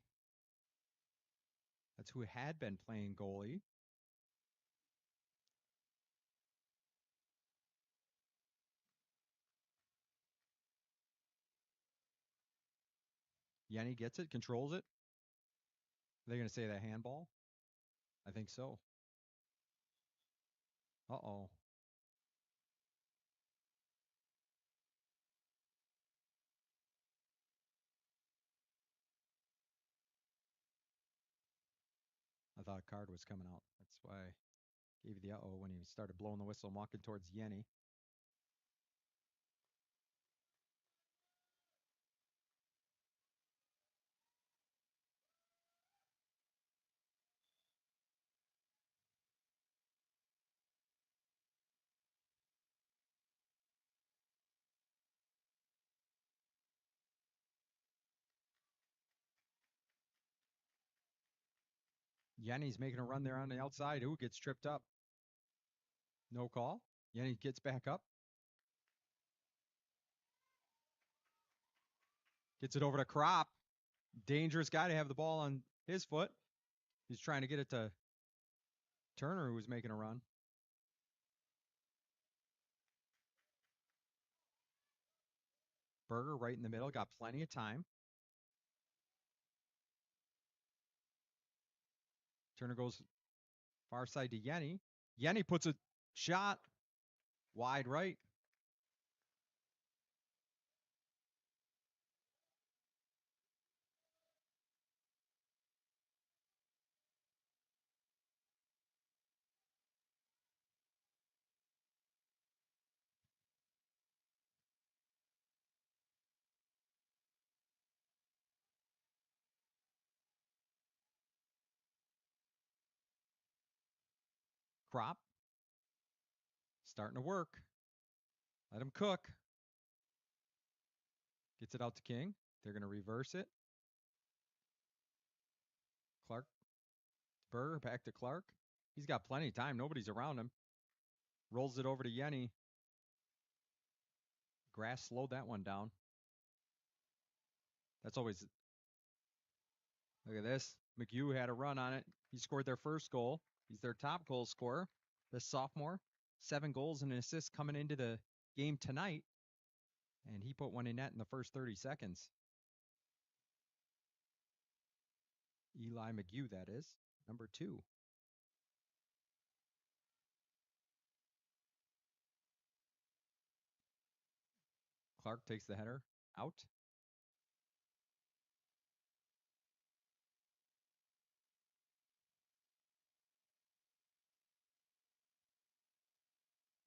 B: That's who had been playing goalie. Yenny gets it, controls it. Are they going to say that handball? I think so. Uh-oh. I thought a card was coming out. That's why I gave you the uh-oh when he started blowing the whistle and walking towards Yenny. Yenny's making a run there on the outside. Who gets tripped up? No call. Yenny gets back up. Gets it over to Crop. Dangerous guy to have the ball on his foot. He's trying to get it to Turner, who was making a run. Berger right in the middle. Got plenty of time. Turner goes far side to Yenny. Yenny puts a shot wide right. Crop starting to work. Let him cook. Gets it out to King. They're going to reverse it. Clark. Berger back to Clark. He's got plenty of time. Nobody's around him. Rolls it over to Yenny. Grass slowed that one down. That's always. Look at this. McHugh had a run on it. He scored their first goal. He's their top goal scorer. The sophomore. 7 goals and an assist coming into the game tonight. And he put one in net in the first 30 seconds. Eli McHugh, that is. Number 2. Clark takes the header out.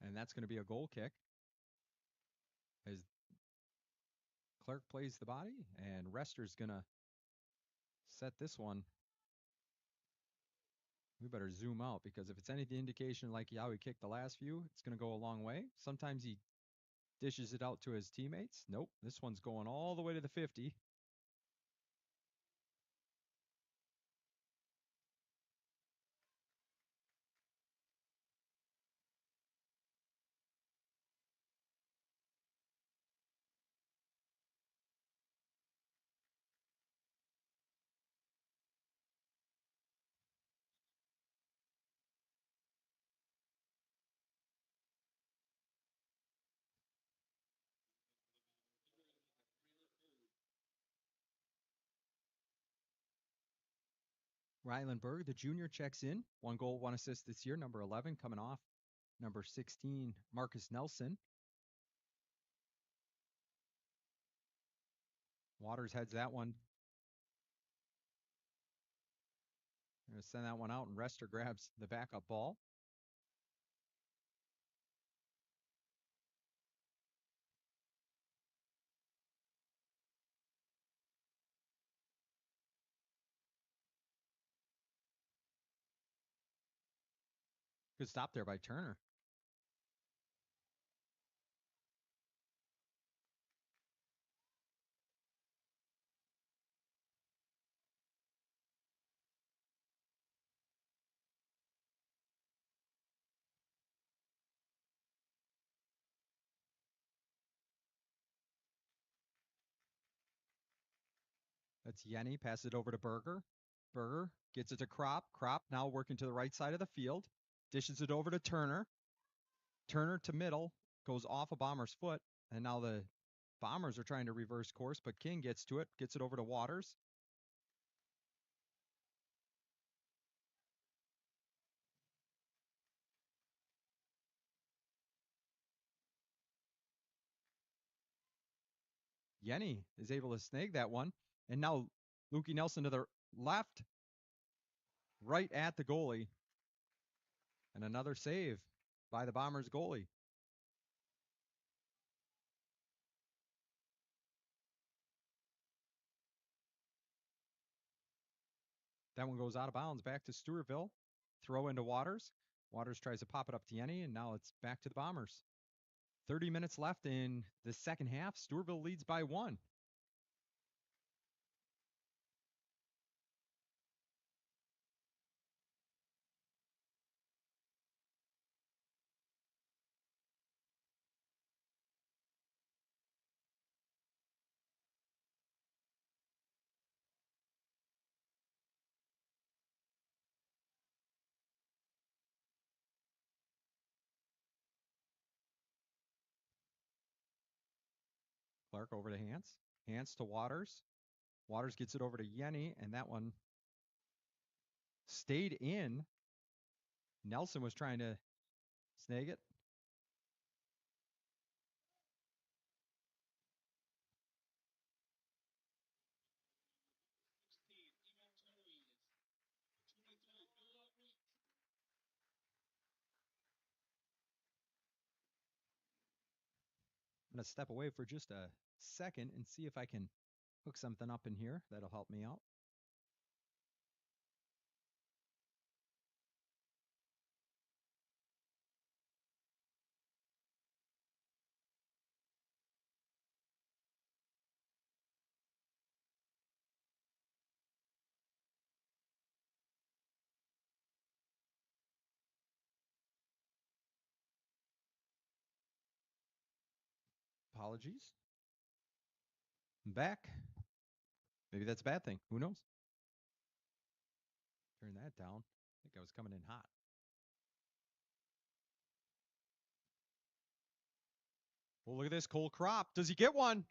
B: And that's going to be a goal kick. As Clark plays the body, and Rester's going to set this one. We better zoom out, because if it's any indication like how he kicked the last few, it's going to go a long way. Sometimes he dishes it out to his teammates. Nope, this one's going all the way to the 50. Rylandberg, the junior, checks in. 1 goal, 1 assist this year. Number 11 coming off. Number 16, Marcus Nelson. Waters heads that one. Going to send that one out, and Rester grabs the backup ball. Good stop there by Turner. That's Yenny. Passes it over to Berger. Berger gets it to Krop. Krop now working to the right side of the field. Dishes it over to Turner. Turner to middle. Goes off a Bomber's foot. And now the Bombers are trying to reverse course, but King gets to it. Gets it over to Waters. Yenny is able to snag that one. And now Lukey Nelson to the left. Right at the goalie. And another save by the Bombers goalie. That one goes out of bounds back to Stewartville. Throw into Waters. Waters tries to pop it up to Yenny, and now it's back to the Bombers. 30 minutes left in the second half. Stewartville leads by 1. Clark over to Hans. Hans to Waters. Waters gets it over to Yenny, and that one stayed in. Nelson was trying to snag it. I'm going to step away for just a second and see if I can hook something up in here that'll help me out. Apologies. I'm back. Maybe that's a bad thing. Who knows? Turn that down. I think I was coming in hot. Well, look at this. Cole Krop. Does he get one?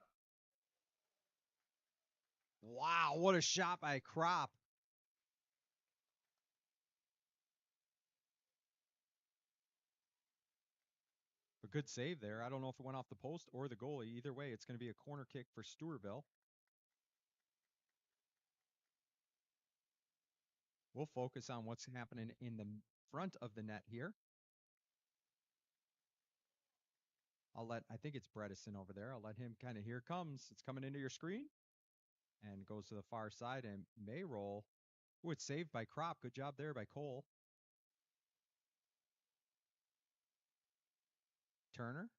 B: Wow, what a shot by Krop. A good save there. I don't know if it went off the post or the goalie. Either way, it's going to be a corner kick for Stewartville. We'll focus on what's happening in the front of the net here. I think it's Bredesen over there. I'll let him kind of, here it comes. It's coming into your screen and goes to the far side and may roll. Oh, it's saved by Krop. Good job there by Cole. Turner.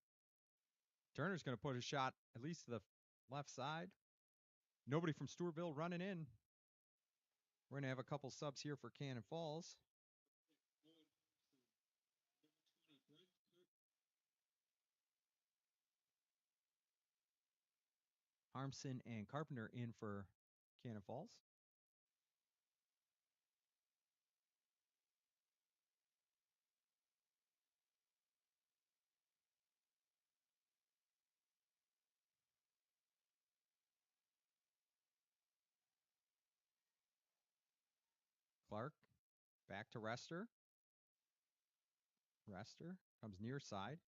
B: Turner's going to put a shot at least to the left side. Nobody from Stewartville running in. We're going to have a couple subs here for Cannon Falls. Harmson and Carpenter in for Cannon Falls. Clark back to Rester. Rester comes near side.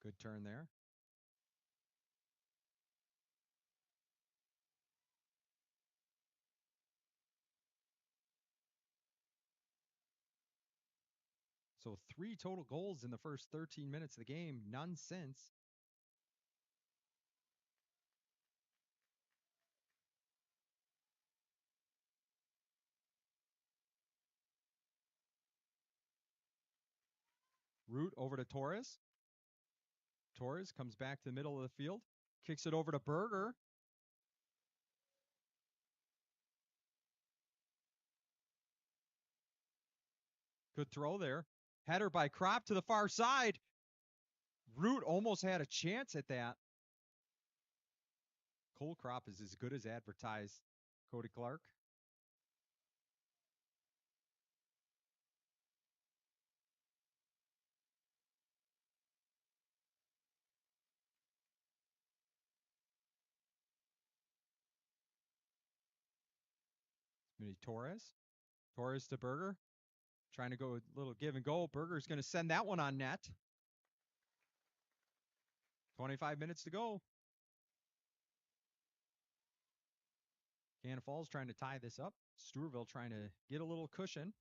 B: Good turn there. So 3 total goals in the first 13 minutes of the game, none since. Root over to Torres. Torres comes back to the middle of the field, kicks it over to Berger. Good throw there. Header by Krop to the far side. Root almost had a chance at that. Cole crop is as good as advertised. Cody Clark. Maybe Torres. Torres to Berger. Trying to go a little give and go. Berger's going to send that one on net. 25 minutes to go. Cannon Falls trying to tie this up. Stewartville trying to get a little cushion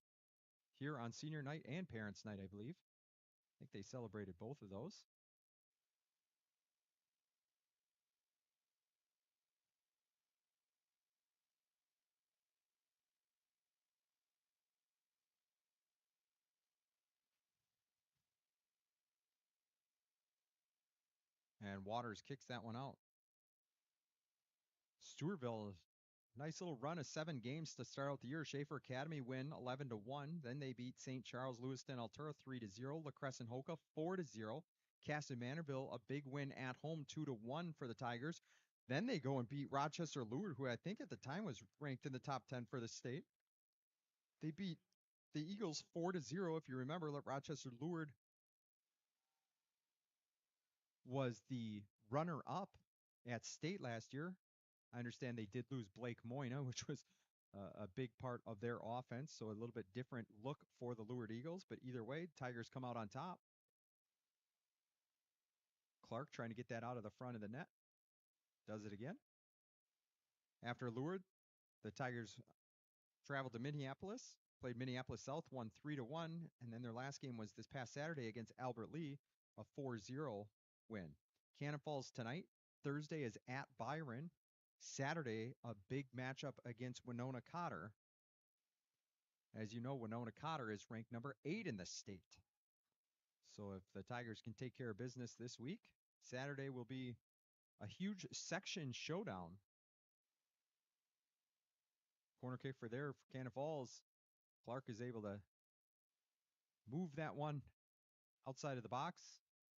B: here on senior night and parents' night, I believe. I think they celebrated both of those. And Waters kicks that one out. Stewartville, nice little run of 7 games to start out the year. Schaefer Academy win 11-1. Then they beat St. Charles, Lewiston, Altura 3-0. La Crescent Hoka 4-0. Caston Manorville, a big win at home 2-1 for the Tigers. Then they go and beat Rochester Lourdes, who I think at the time was ranked in the top 10 for the state. They beat the Eagles 4-0. If you remember, Rochester Lourdes was the runner-up at state last year. I understand they did lose Blake Moyna, which was a big part of their offense, so a little bit different look for the Lourdes Eagles. But either way, Tigers come out on top. Clark trying to get that out of the front of the net. Does it again. After Lourdes, the Tigers traveled to Minneapolis, played Minneapolis South, won 3-1, and then their last game was this past Saturday against Albert Lee, a 4-0 win. Cannon Falls tonight. Thursday is at Byron. Saturday, a big matchup against Winona Cotter. As you know, Winona Cotter is ranked number 8 in the state. So if the Tigers can take care of business this week, Saturday will be a huge section showdown. Corner kick for Cannon Falls. Clark is able to move that one outside of the box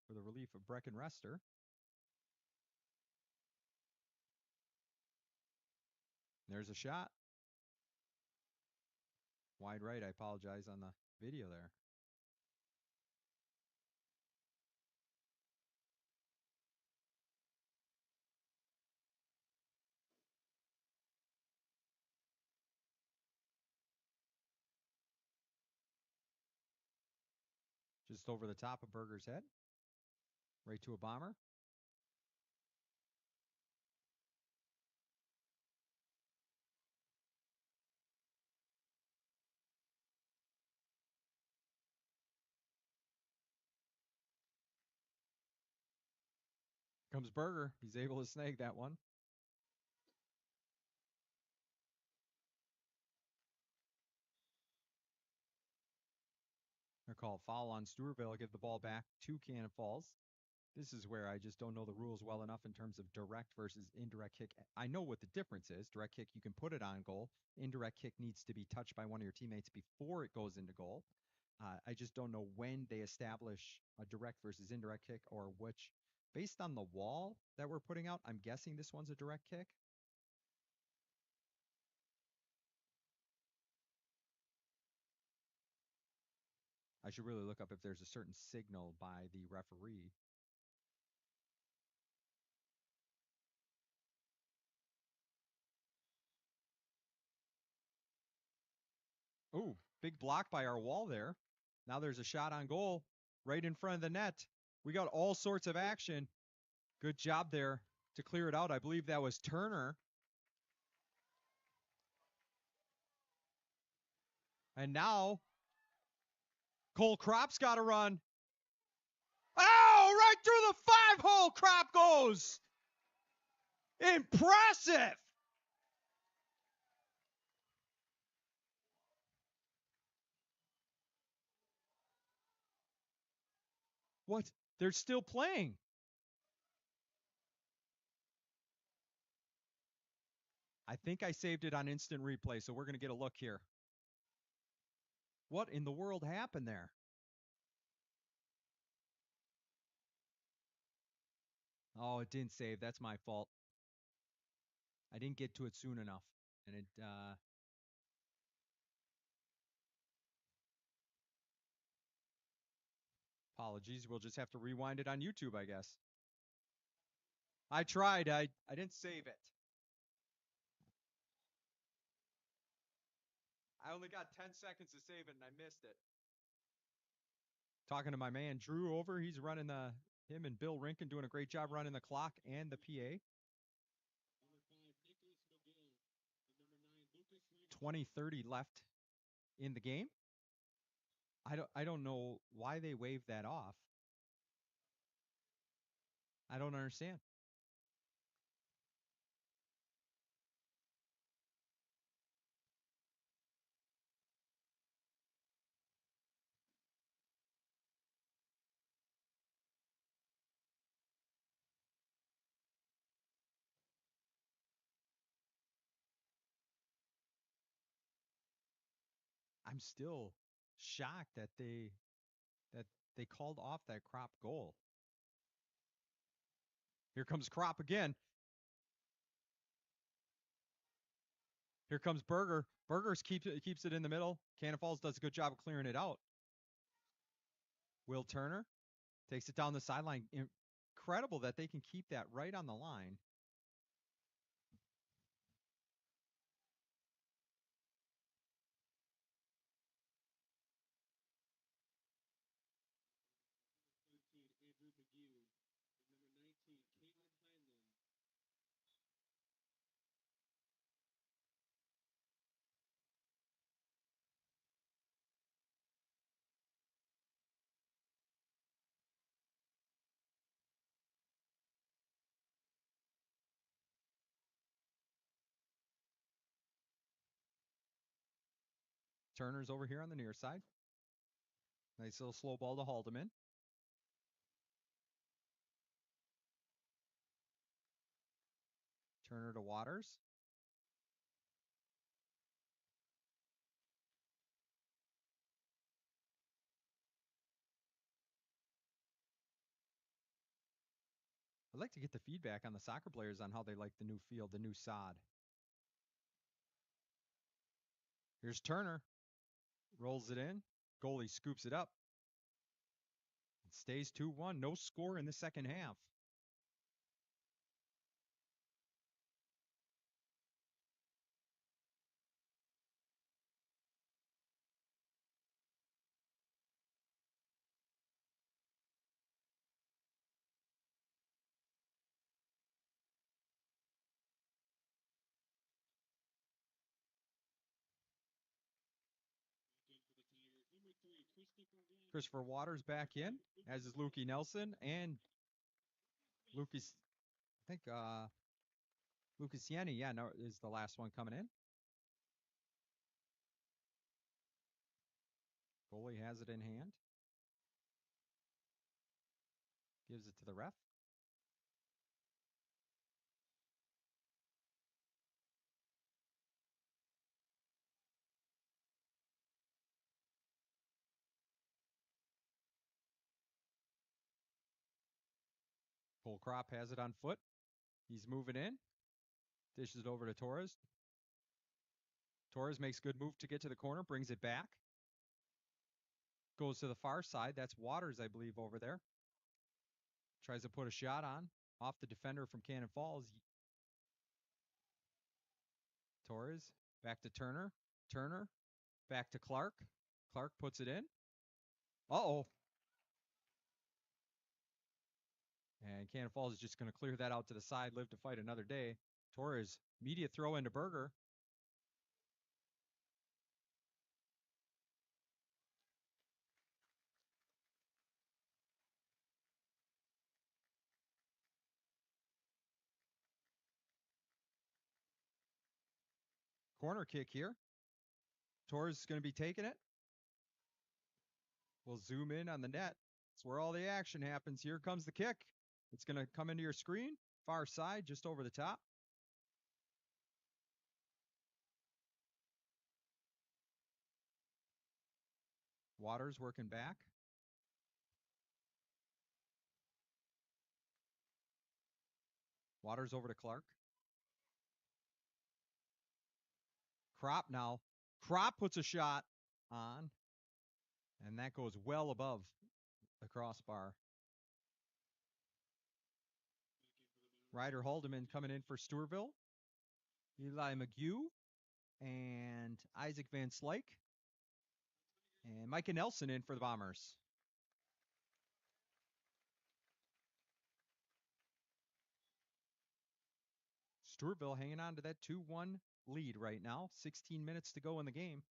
B: for the relief of Brecken Rester. There's a shot. Wide right, I apologize on the video there. Just over the top of Berger's head. Right to a bomber. Comes Berger. He's able to snag that one. They're called foul on Stewartville. Give the ball back to Cannon Falls. This is where I just don't know the rules well enough in terms of direct versus indirect kick. I know what the difference is. Direct kick, you can put it on goal. Indirect kick needs to be touched by one of your teammates before it goes into goal. I just don't know when they establish a direct versus indirect kick or which. Based on the wall that we're putting out, I'm guessing this one's a direct kick. I should really look up if there's a certain signal by the referee. Ooh, big block by our wall there. Now there's a shot on goal right in front of the net. We got all sorts of action. Good job there to clear it out. I believe that was Turner. And now Cole Crop's got to run. Oh, right through the 5-hole Crop goes. Impressive. What? They're still playing. I think I saved it on instant replay, so we're going to get a look here. What in the world happened there? Oh, it didn't save. That's my fault. I didn't get to it soon enough, and it. Apologies. We'll just have to rewind it on YouTube, I guess. I tried. I didn't save it. I only got 10 seconds to save it, and I missed it. Talking to my man Drew over. He's running him and Bill Rinkin doing a great job running the clock and the PA. 20:30 left in the game. I don't know why they waved that off. I don't understand. I'm still shocked that they called off that Crop goal. Here comes Crop again. Here comes Berger. Berger's keeps it in the middle. Cannon Falls does a good job of clearing it out. Will Turner takes it down the sideline. Incredible that they can keep that right on the line. Turner's over here on the near side. Nice little slow ball to Haldeman. Turner to Waters. I'd like to get the feedback on the soccer players on how they like the new field, the new sod. Here's Turner. Rolls it in. Goalie scoops it up. It stays 2-1. No score in the second half. Christopher Waters back in, as is Lukey Nelson and Lucas. I think Lucas Yenny, no, is the last one coming in. Goalie has it in hand. Gives it to the ref. Cole Crop has it on foot. He's moving in. Dishes it over to Torres. Torres makes good move to get to the corner, brings it back. Goes to the far side. That's Waters, I believe, over there. Tries to put a shot on. Off the defender from Cannon Falls. Torres. Back to Turner. Turner. Back to Clark. Clark puts it in. Uh-oh. And Cannon Falls is just going to clear that out to the side, live to fight another day. Torres, immediate throw into Berger. Corner kick here. Torres is going to be taking it. We'll zoom in on the net. It's where all the action happens. Here comes the kick. It's going to come into your screen. Far side, just over the top. Waters working back. Waters over to Clark. Kropp now. Kropp puts a shot on, and that goes well above the crossbar. Ryder Haldeman coming in for Stewartville. Eli McGew and Isaac Van Slyke. And Micah Nelson in for the Bombers. Stewartville hanging on to that 2-1 lead right now. 16 minutes to go in the game.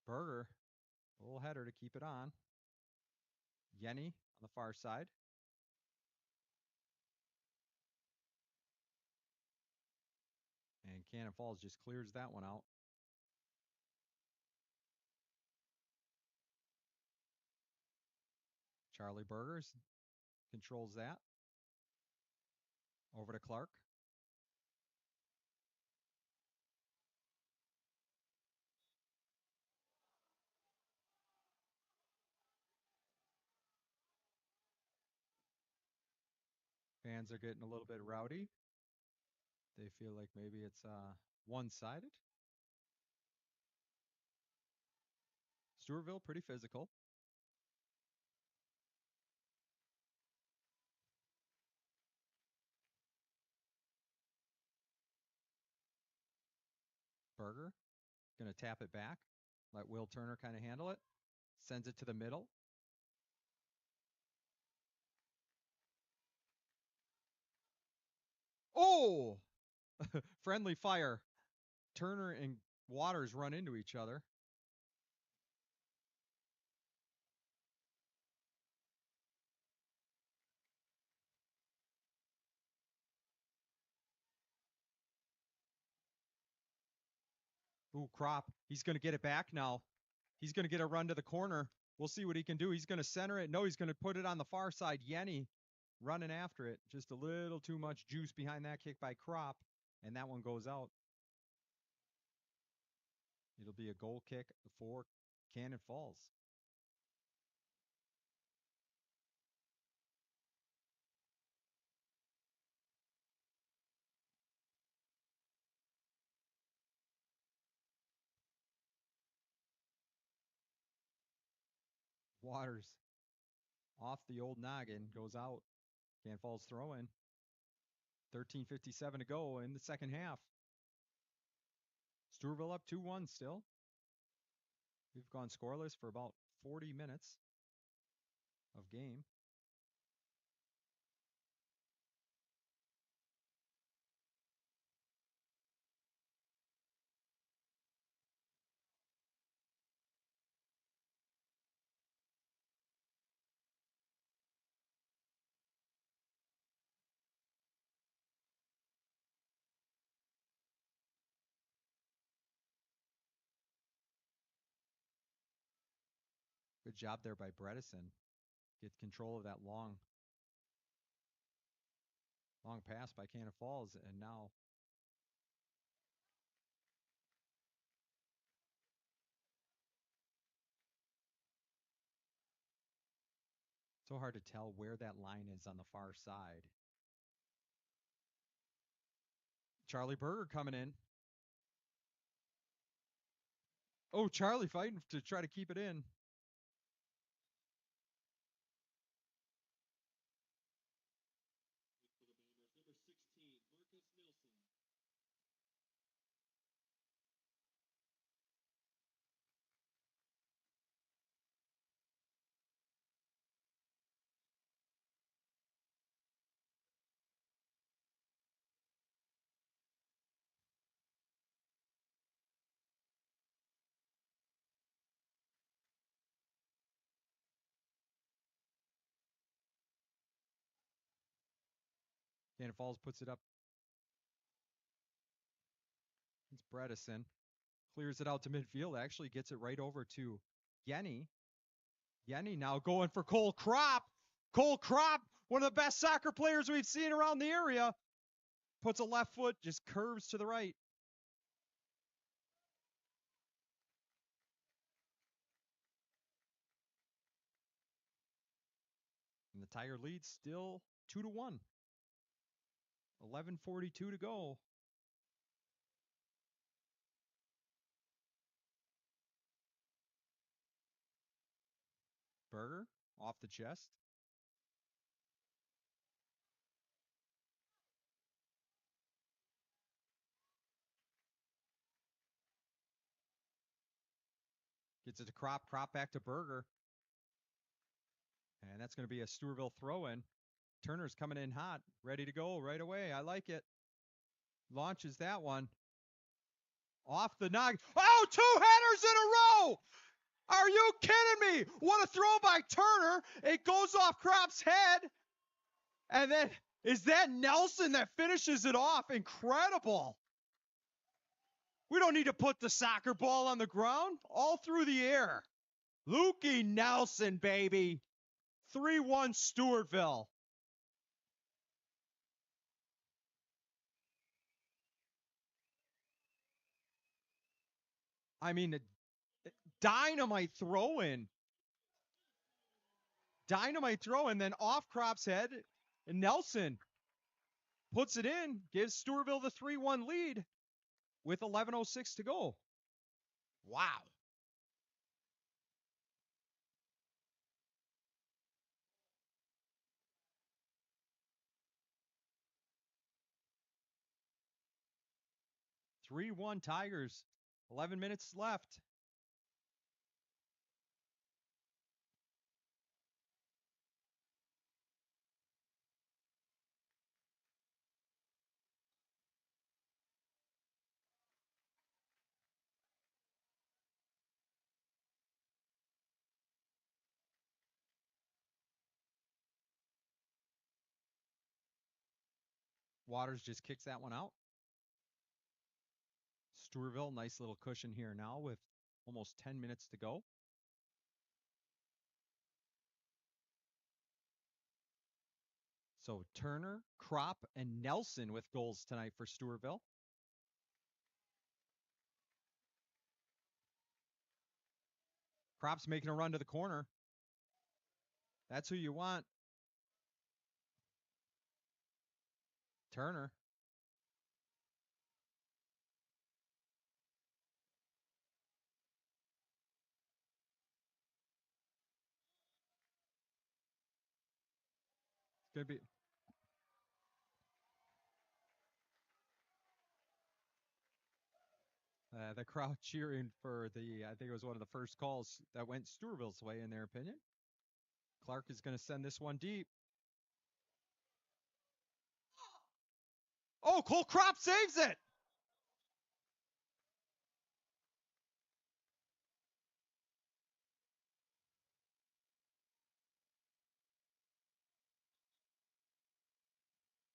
B: Berger, a little header to keep it on. Yenny on the far side. And Cannon Falls just clears that one out. Charlie Bergers controls that. Over to Clark. Fans are getting a little bit rowdy. They feel like maybe it's one-sided. Stewartville, pretty physical. Berger, going to tap it back. Let Will Turner kind of handle it. Sends it to the middle. Oh! Friendly fire. Turner and Waters run into each other. Ooh, Kropp. He's going to get it back now. He's going to get a run to the corner. We'll see what he can do. He's going to center it. No, he's going to put it on the far side. Yenny running after it. Just a little too much juice behind that kick by Kropp, and that one goes out. It'll be a goal kick for Cannon Falls. Waters off the old noggin, goes out. Cannon Falls throw in. 13:57 to go in the second half. Stewartville up 2-1 still. We've gone scoreless for about 40 minutes of game. Good job there by Bredesen. Get control of that long pass by Cannon Falls, and now so hard to tell where that line is on the far side. Charlie Berger coming in. Oh, Charlie fighting to try to keep it in. Cannon Falls puts it up. It's Bredesen. Clears it out to midfield. Actually gets it right over to Yenny. Yenny now going for Cole Kropp. Cole Kropp, one of the best soccer players we've seen around the area. Puts a left foot, just curves to the right. And the Tiger lead still 2-1. 11:42 to go. Berger off the chest. Gets it to Crop. Crop back to Berger. And that's going to be a Stewartville throw-in. Turner's coming in hot, ready to go right away. I like it. Launches that one. Off the knock. Oh, 2 headers in a row! Are you kidding me? What a throw by Turner. It goes off Crop's head. And then, is that Nelson that finishes it off? Incredible. We don't need to put the soccer ball on the ground. All through the air. Lukey Nelson, baby. 3-1 Stewartville. I mean, dynamite throw in. Dynamite throw, and then off Crop's head, and Nelson puts it in, gives Stewartville the 3-1 lead with 11:06 to go. Wow. (3-1) Tigers. 11 minutes left. Waters just kicks that one out. Stewartville, nice little cushion here now with almost 10 minutes to go. So Turner, Crop, and Nelson with goals tonight for Stewartville. Crop's making a run to the corner. That's who you want. Turner. It's going to be... the crowd cheering for the, I think it was one of the first calls that went Stewartville's way in their opinion. Clark is going to send this one deep. Oh, Cole Crop saves it.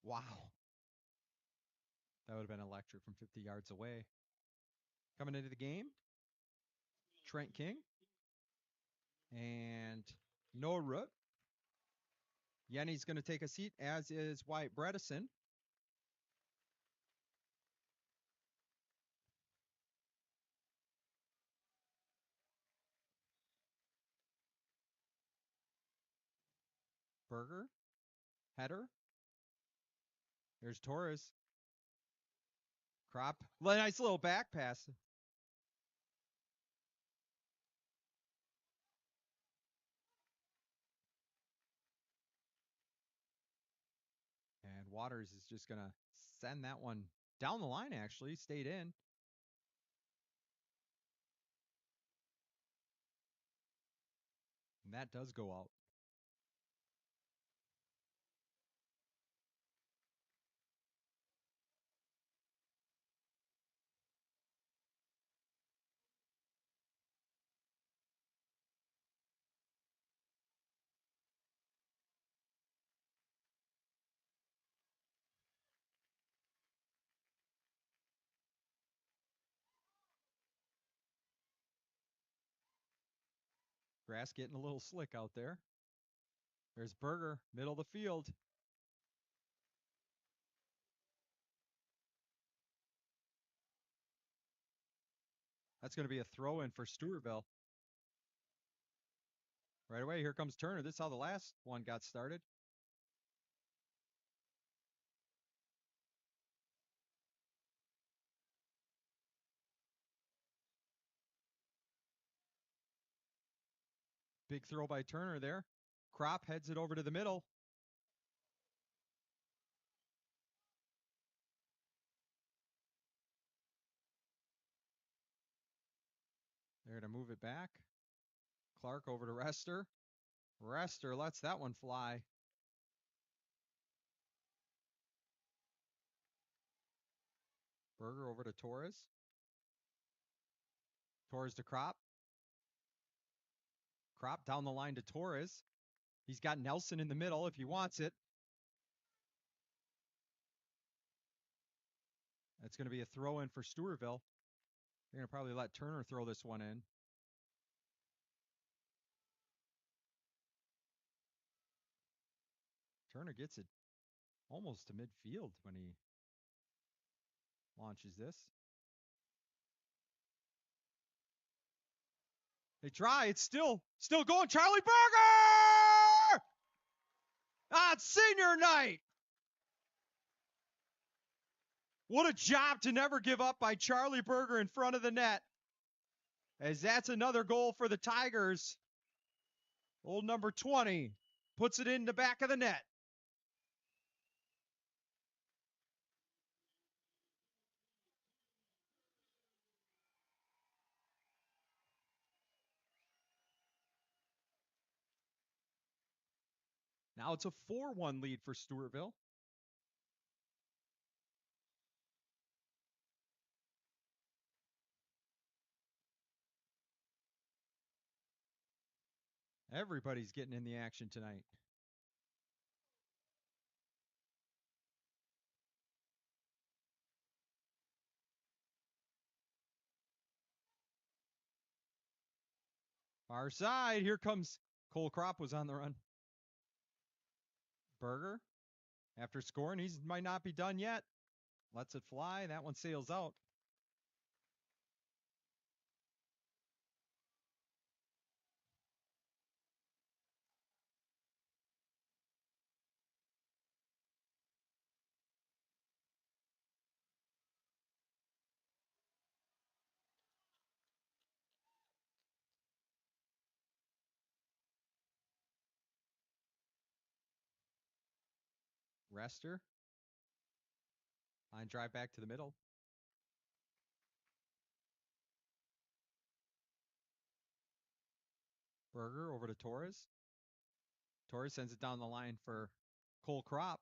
B: Wow. That would have been electric from 50 yards away. Coming into the game, Trent King and Noah Root. Yenny's going to take a seat, as is Wyatt Bredesen. Berger, header. There's Torres. Crop, nice little back pass. And Waters is just going to send that one down the line, actually. Stayed in. And that does go out. Grass getting a little slick out there. There's Berger, middle of the field. That's going to be a throw-in for Stewartville. Right away, here comes Turner. This is how the last one got started. Big throw by Turner there. Crop heads it over to the middle. There to move it back. Clark over to Rester. Rester lets that one fly. Berger over to Torres. Torres to Crop. Crop down the line to Torres. He's got Nelson in the middle if he wants it. That's going to be a throw in for Stewartville. They're going to probably let Turner throw this one in. Turner gets it almost to midfield when he launches this. They try. It's still going. Charlie Berger! On senior night. What a job to never give up by Charlie Berger in front of the net. As that's another goal for the Tigers. Old number 20 puts it in the back of the net. Now it's a 4-1 lead for Stewartville. Everybody's getting in the action tonight. Far side, here comes Cole Crop was on the run. Berger, after scoring, he might not be done yet. Lets it fly. That one sails out. Rester. Line drive back to the middle. Berger over to Torres. Torres sends it down the line for Cole Crop.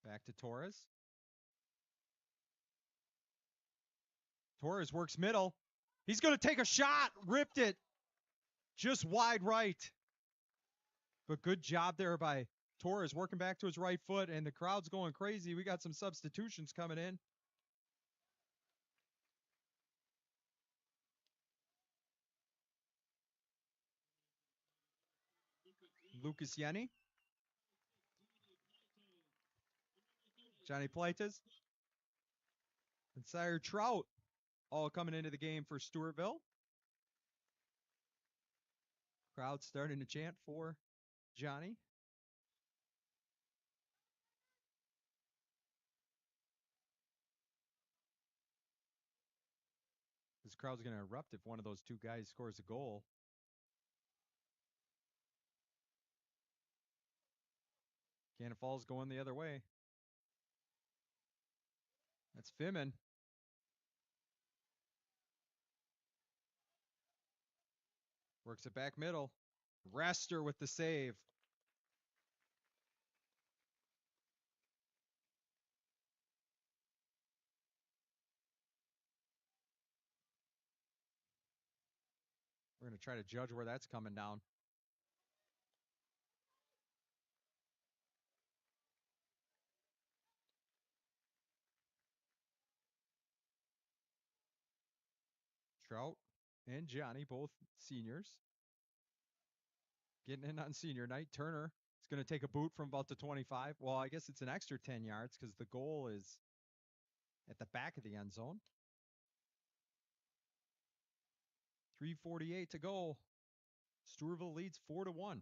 B: Back to Torres. Torres works middle. He's going to take a shot. Ripped it. Just wide right. But good job there by Torres working back to his right foot, and the crowd's going crazy. We got some substitutions coming in. Lucas Yenny. Johnny Plaitas. And Sire Trout all coming into the game for Stewartville. Crowd starting to chant for Johnny. This crowd's going to erupt if one of those two guys scores a goal. Cannon Falls going the other way. That's Fimin. Works it back middle. Rester with the save. We're going to try to judge where that's coming down. Trout and Johnny, both seniors. Getting in on senior night. Turner is going to take a boot from about the 25. Well, I guess it's an extra 10 yards because the goal is at the back of the end zone. 3:48 to go. Stewartville leads 4-1.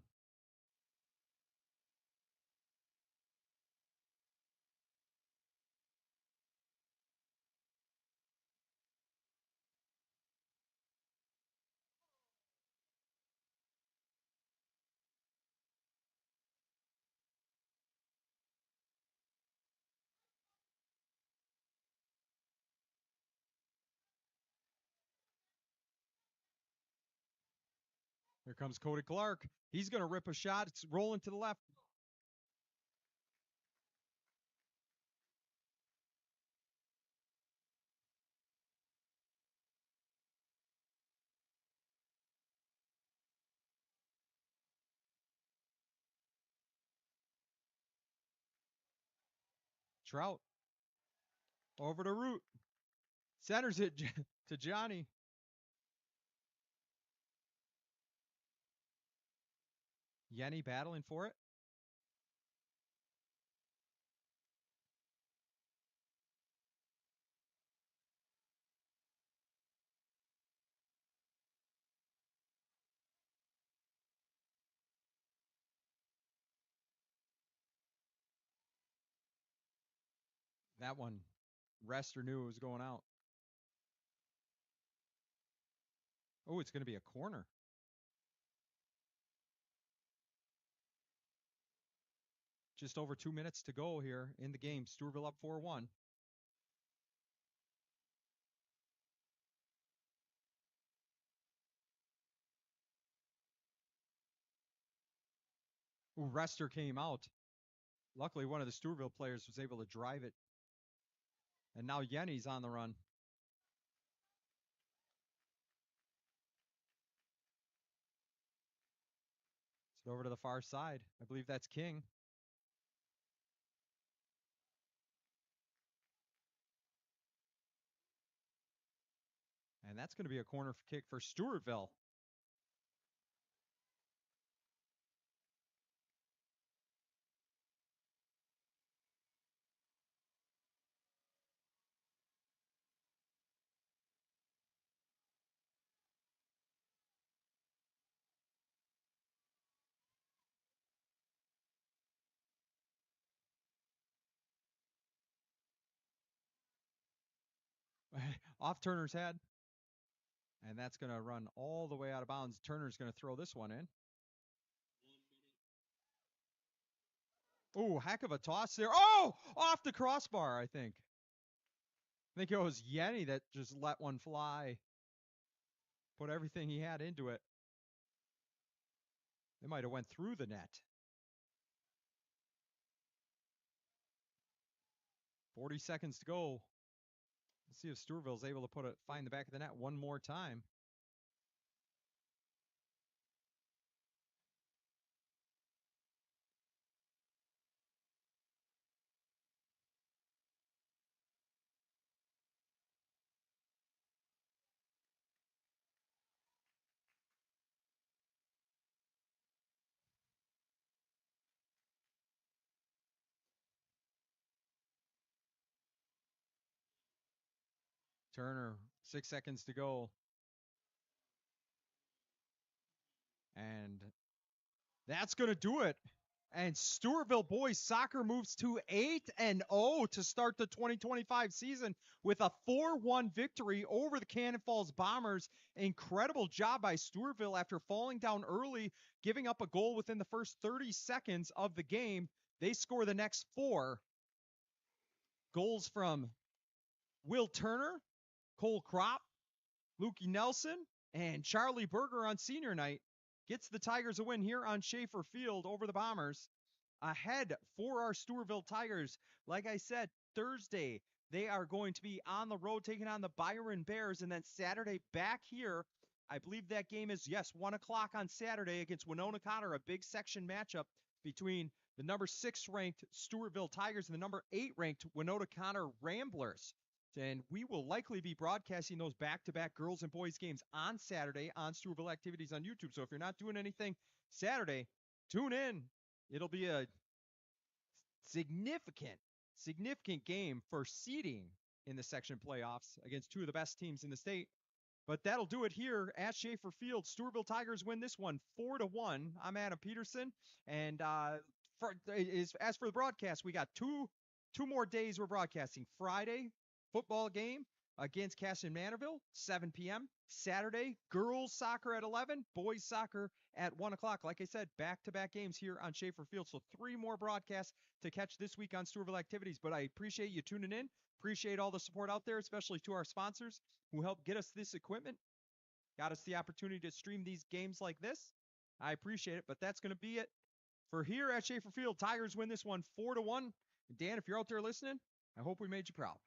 B: Here comes Cody Clark. He's going to rip a shot. It's rolling to the left. Trout. Over to Root. Centers it to Johnny. Yenny battling for it. That one, Rester knew it was going out. Oh, it's going to be a corner. Just over 2 minutes to go here in the game. Stewartville up 4-1. Ooh, Rester came out. Luckily, one of the Stewartville players was able to drive it. And now Yenny's on the run. It's over to the far side. I believe that's King. And that's going to be a corner kick for Stewartville. Off Turner's head. And that's going to run all the way out of bounds. Turner's going to throw this one in. Oh, heck of a toss there. Oh, off the crossbar, I think. I think it was Yenny that just let one fly. Put everything he had into it. It might have went through the net. 40 seconds to go. Let's see if Stewartville's able to find the back of the net one more time. Turner, 6 seconds to go. And that's going to do it. And Stewartville boys soccer moves to 8-0 to start the 2025 season with a 4-1 victory over the Cannon Falls Bombers. Incredible job by Stewartville after falling down early, giving up a goal within the first 30 seconds of the game. They score the next 4. Goals from Will Turner, Cole Kropp, Lukey Nelson, and Charlie Berger on senior night. Gets the Tigers a win here on Schaefer Field over the Bombers. Ahead for our Stewartville Tigers, like I said, Thursday, they are going to be on the road taking on the Byron Bears, and then Saturday back here. I believe that game is, 1 o'clock on Saturday against Winona Connor, a big section matchup between the number 6 ranked Stewartville Tigers and the number 8 ranked Winona Connor Ramblers. And we will likely be broadcasting those back-to-back girls and boys games on Saturday on Stewartville Activities on YouTube. So if you're not doing anything Saturday, tune in. It'll be a significant game for seeding in the section playoffs against 2 of the best teams in the state. But that'll do it here at Schaefer Field. Stewartville Tigers win this one 4-1. I'm Adam Peterson, and as for the broadcast, we got two more days we're broadcasting. Friday, football game against Caston Manorville, 7 p.m. Saturday, girls soccer at 11, boys soccer at 1 o'clock. Like I said, back-to-back games here on Schaefer Field. So 3 more broadcasts to catch this week on Stewartville activities. But I appreciate you tuning in. Appreciate all the support out there, especially to our sponsors who helped get us this equipment, got us the opportunity to stream these games like this. I appreciate it, but that's going to be it for here at Schaefer Field. Tigers win this one 4-1. Dan, if you're out there listening, I hope we made you proud.